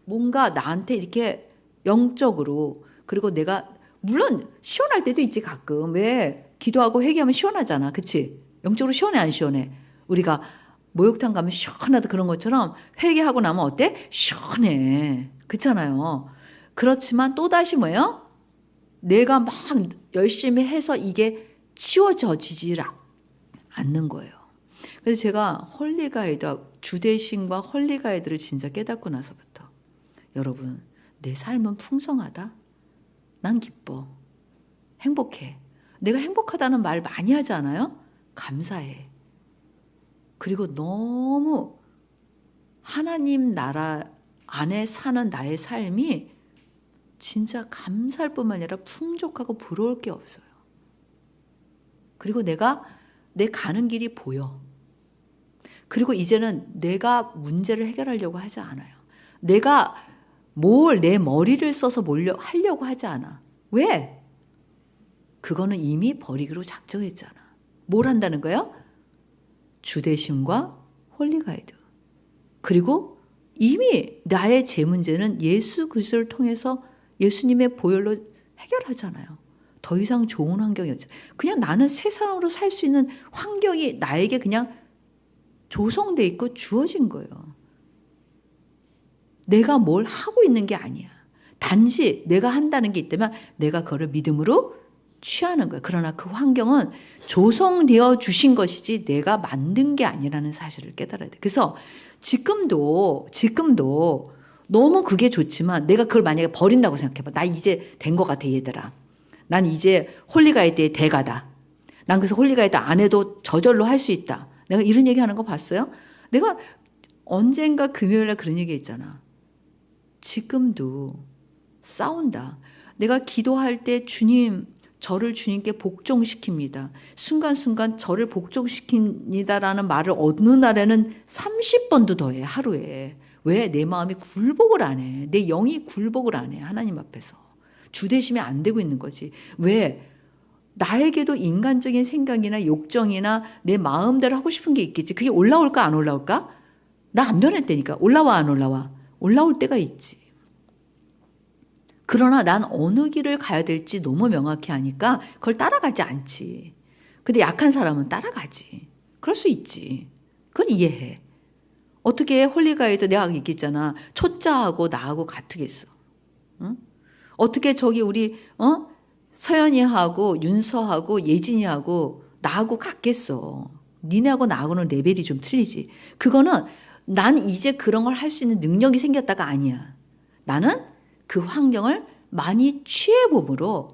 뭔가 나한테 이렇게 영적으로 그리고 내가 물론 시원할 때도 있지 가끔. 왜 기도하고 회개하면 시원하잖아. 그치? 영적으로 시원해 안 시원해? 우리가 목욕탕 가면 시원하다 그런 것처럼 회개하고 나면 어때? 시원해. 그렇잖아요. 그렇지만 또다시 뭐예요? 내가 막 열심히 해서 이게 치워지질 않는 거예요. 그래서 제가 홀리가이드, 주대신과 홀리가이드를 진짜 깨닫고 나서부터 여러분, 내 삶은 풍성하다? 난 기뻐. 행복해. 내가 행복하다는 말 많이 하지 않아요? 감사해. 그리고 너무 하나님 나라 안에 사는 나의 삶이 진짜 감사할 뿐만 아니라 풍족하고 부러울 게 없어요. 그리고 내가 내 가는 길이 보여. 그리고 이제는 내가 문제를 해결하려고 하지 않아요. 내가 뭘 내 머리를 써서 하려고 하지 않아. 왜? 그거는 이미 버리기로 작정했잖아. 뭘 한다는 거예요? 주대심과 홀리가이드. 그리고 이미 나의 제 문제는 예수 그리스도를 통해서 예수님의 보혈로 해결하잖아요. 더 이상 좋은 환경이 없죠. 그냥 나는 새 사람으로 살 수 있는 환경이 나에게 그냥 조성돼 있고 주어진 거예요. 내가 뭘 하고 있는 게 아니야. 단지 내가 한다는 게 있다면 내가 그거를 믿음으로 취하는 거예요. 그러나 그 환경은 조성되어 주신 것이지 내가 만든 게 아니라는 사실을 깨달아야 돼. 그래서 지금도 너무 그게 좋지만 내가 그걸 만약에 버린다고 생각해봐. 나 이제 된 것 같아 얘들아. 난 이제 홀리가이드의 대가다. 난 그래서 홀리가이드 안 해도 저절로 할 수 있다. 내가 이런 얘기 하는 거 봤어요? 내가 언젠가 금요일에 그런 얘기 했잖아. 지금도 싸운다. 내가 기도할 때 주님, 저를 주님께 복종시킵니다. 순간순간 저를 복종시킵니다라는 말을 어느 날에는 30번도 더 해, 하루에. 왜? 내 마음이 굴복을 안 해. 내 영이 굴복을 안 해, 하나님 앞에서. 주대심이 안 되고 있는 거지. 왜? 나에게도 인간적인 생각이나 욕정이나 내 마음대로 하고 싶은 게 있겠지. 그게 올라올까 안 올라올까? 나 안 변했다니까. 올라와 안 올라와? 올라올 때가 있지. 그러나 난 어느 길을 가야 될지 너무 명확히 아니까 그걸 따라가지 않지. 근데 약한 사람은 따라가지. 그럴 수 있지. 그건 이해해. 어떻게 홀리가이드 내가 얘기했잖아. 초짜하고 나하고 같으겠어. 응? 어떻게 저기 우리 서연이하고 윤서하고 예진이하고 나하고 같겠어. 니네하고 나하고는 레벨이 좀 틀리지. 그거는 난 이제 그런 걸 할 수 있는 능력이 생겼다가 아니야. 나는 그 환경을 많이 취해봄으로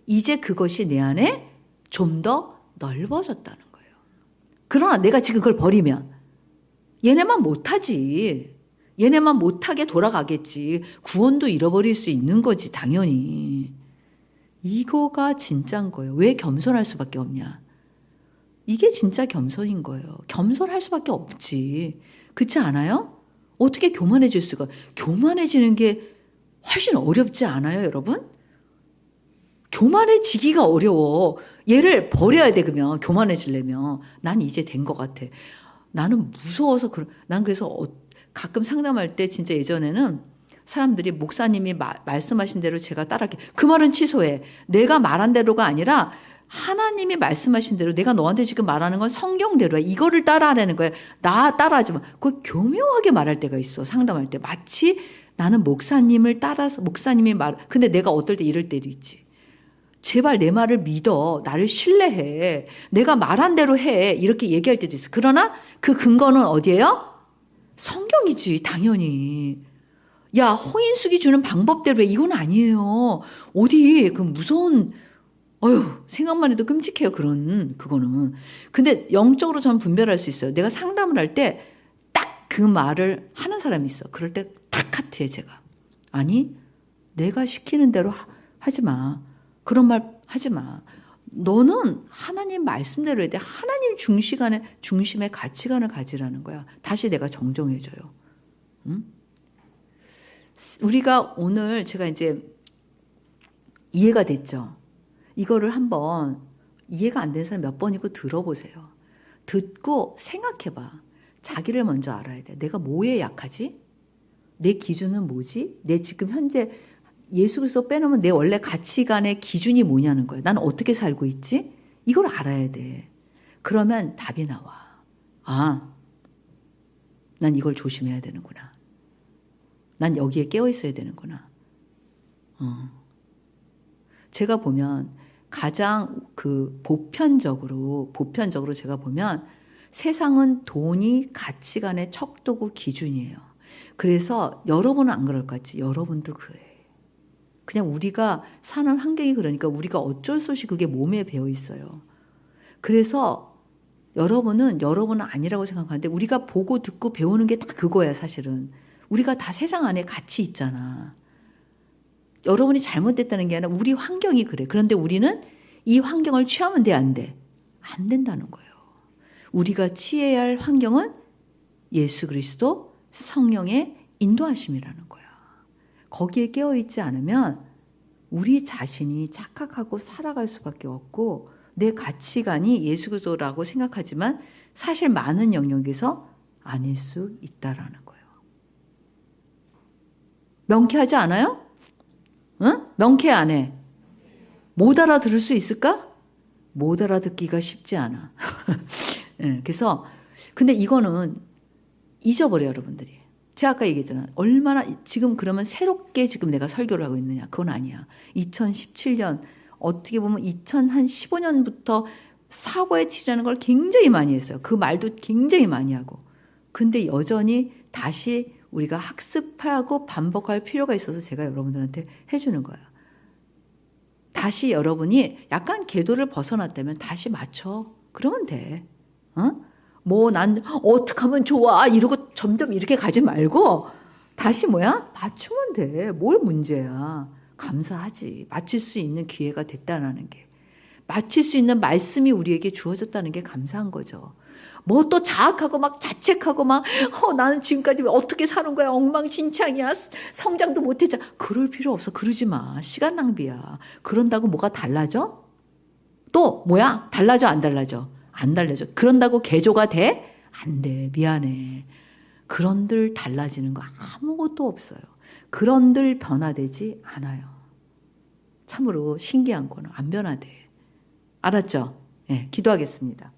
이제 그것이 내 안에 좀 더 넓어졌다는 거예요. 그러나 내가 지금 그걸 버리면 얘네만 못하지. 얘네만 못하게 돌아가겠지. 구원도 잃어버릴 수 있는 거지 당연히. 이거가 진짜인 거예요. 왜 겸손할 수밖에 없냐. 이게 진짜 겸손인 거예요. 겸손할 수밖에 없지. 그렇지 않아요? 어떻게 교만해질 수가. 교만해지는 게 훨씬 어렵지 않아요 여러분? 교만해지기가 어려워. 얘를 버려야 돼. 그러면 교만해지려면. 난 이제 된 것 같아. 나는 무서워서 난 그래서 가끔 상담할 때 진짜 예전에는 사람들이 목사님이 말씀하신 대로 제가 따라할게. 그 말은 취소해. 내가 말한 대로가 아니라 하나님이 말씀하신 대로 내가 너한테 지금 말하는 건 성경대로야. 이거를 따라하라는 거야. 나 따라하지 마. 그걸 교묘하게 말할 때가 있어. 상담할 때. 마치 나는 목사님을 따라서 목사님이 근데 내가 어떨 때 이럴 때도 있지. 제발 내 말을 믿어. 나를 신뢰해. 내가 말한 대로 해. 이렇게 얘기할 때도 있어. 그러나 그 근거는 어디예요? 성경이지 당연히. 야 홍인숙이 주는 방법대로 해. 이건 아니에요. 어디 그 무서운 생각만 해도 끔찍해요. 그거는. 근데 영적으로 저는 분별할 수 있어요. 내가 상담을 할 때 딱 그 말을 하는 사람이 있어. 그럴 때 딱 카트해 제가. 아니 내가 시키는 대로 하지 마. 그런 말 하지 마. 너는 하나님 말씀대로 해야 돼. 하나님 중심의 가치관을 가지라는 거야. 다시 내가 정정해줘요. 응? 우리가 오늘 제가 이제 이해가 됐죠. 이거를 한번 이해가 안 되는 사람 몇 번이고 들어보세요. 듣고 생각해봐. 자기를 먼저 알아야 돼. 내가 뭐에 약하지? 내 기준은 뭐지? 내 지금 현재 예수 그리스도 빼놓으면 내 원래 가치관의 기준이 뭐냐는 거야. 난 어떻게 살고 있지? 이걸 알아야 돼. 그러면 답이 나와. 아, 난 이걸 조심해야 되는구나. 난 여기에 깨어 있어야 되는구나. 제가 보면 가장 보편적으로 제가 보면 세상은 돈이 가치관의 척도고 기준이에요. 그래서 여러분은 안 그럴 것 같지? 여러분도 그래. 그냥 우리가 사는 환경이 그러니까 우리가 어쩔 수 없이 그게 몸에 배어 있어요. 그래서 여러분은 아니라고 생각하는데 우리가 보고 듣고 배우는 게 다 그거야 사실은. 우리가 다 세상 안에 가치 있잖아. 여러분이 잘못됐다는 게 아니라 우리 환경이 그래. 그런데 우리는 이 환경을 취하면 돼, 안 돼? 안 된다는 거예요. 우리가 취해야 할 환경은 예수 그리스도 성령의 인도하심이라는 거야. 거기에 깨어있지 않으면 우리 자신이 착각하고 살아갈 수밖에 없고 내 가치관이 예수 그리스도라고 생각하지만 사실 많은 영역에서 아닐 수 있다라는 거예요. 명쾌하지 않아요? 응? 명쾌 안 해? 못 알아들을 수 있을까? 못 알아듣기가 쉽지 않아. 네, 그래서 근데 이거는 잊어버려요, 여러분들이. 제가 아까 얘기했잖아. 얼마나 지금 그러면 새롭게 지금 내가 설교를 하고 있느냐? 그건 아니야. 2017년 어떻게 보면 2015년부터 사고의 틀이라는 걸 굉장히 많이 했어요. 그 말도 굉장히 많이 하고. 근데 여전히 다시 우리가 학습하고 반복할 필요가 있어서 제가 여러분들한테 해주는 거예요. 다시 여러분이 약간 궤도를 벗어났다면 다시 맞춰. 그러면 돼. 뭐 난 어떻게 하면 좋아 이러고 점점 이렇게 가지 말고 다시 뭐야? 맞추면 돼. 뭘 문제야. 감사하지. 맞출 수 있는 기회가 됐다는 게. 맞출 수 있는 말씀이 우리에게 주어졌다는 게 감사한 거죠. 뭐 또 자학하고 막 자책하고 막 나는 지금까지 어떻게 사는 거야. 엉망진창이야. 성장도 못했잖아. 그럴 필요 없어. 그러지 마. 시간 낭비야. 그런다고 뭐가 달라져? 또 뭐야? 달라져 안 달라져? 안 달라져. 그런다고 개조가 돼? 안 돼. 미안해. 그런들 달라지는 거 아무것도 없어요. 그런들 변화되지 않아요. 참으로 신기한 거는 안 변화돼. 알았죠? 네, 기도하겠습니다.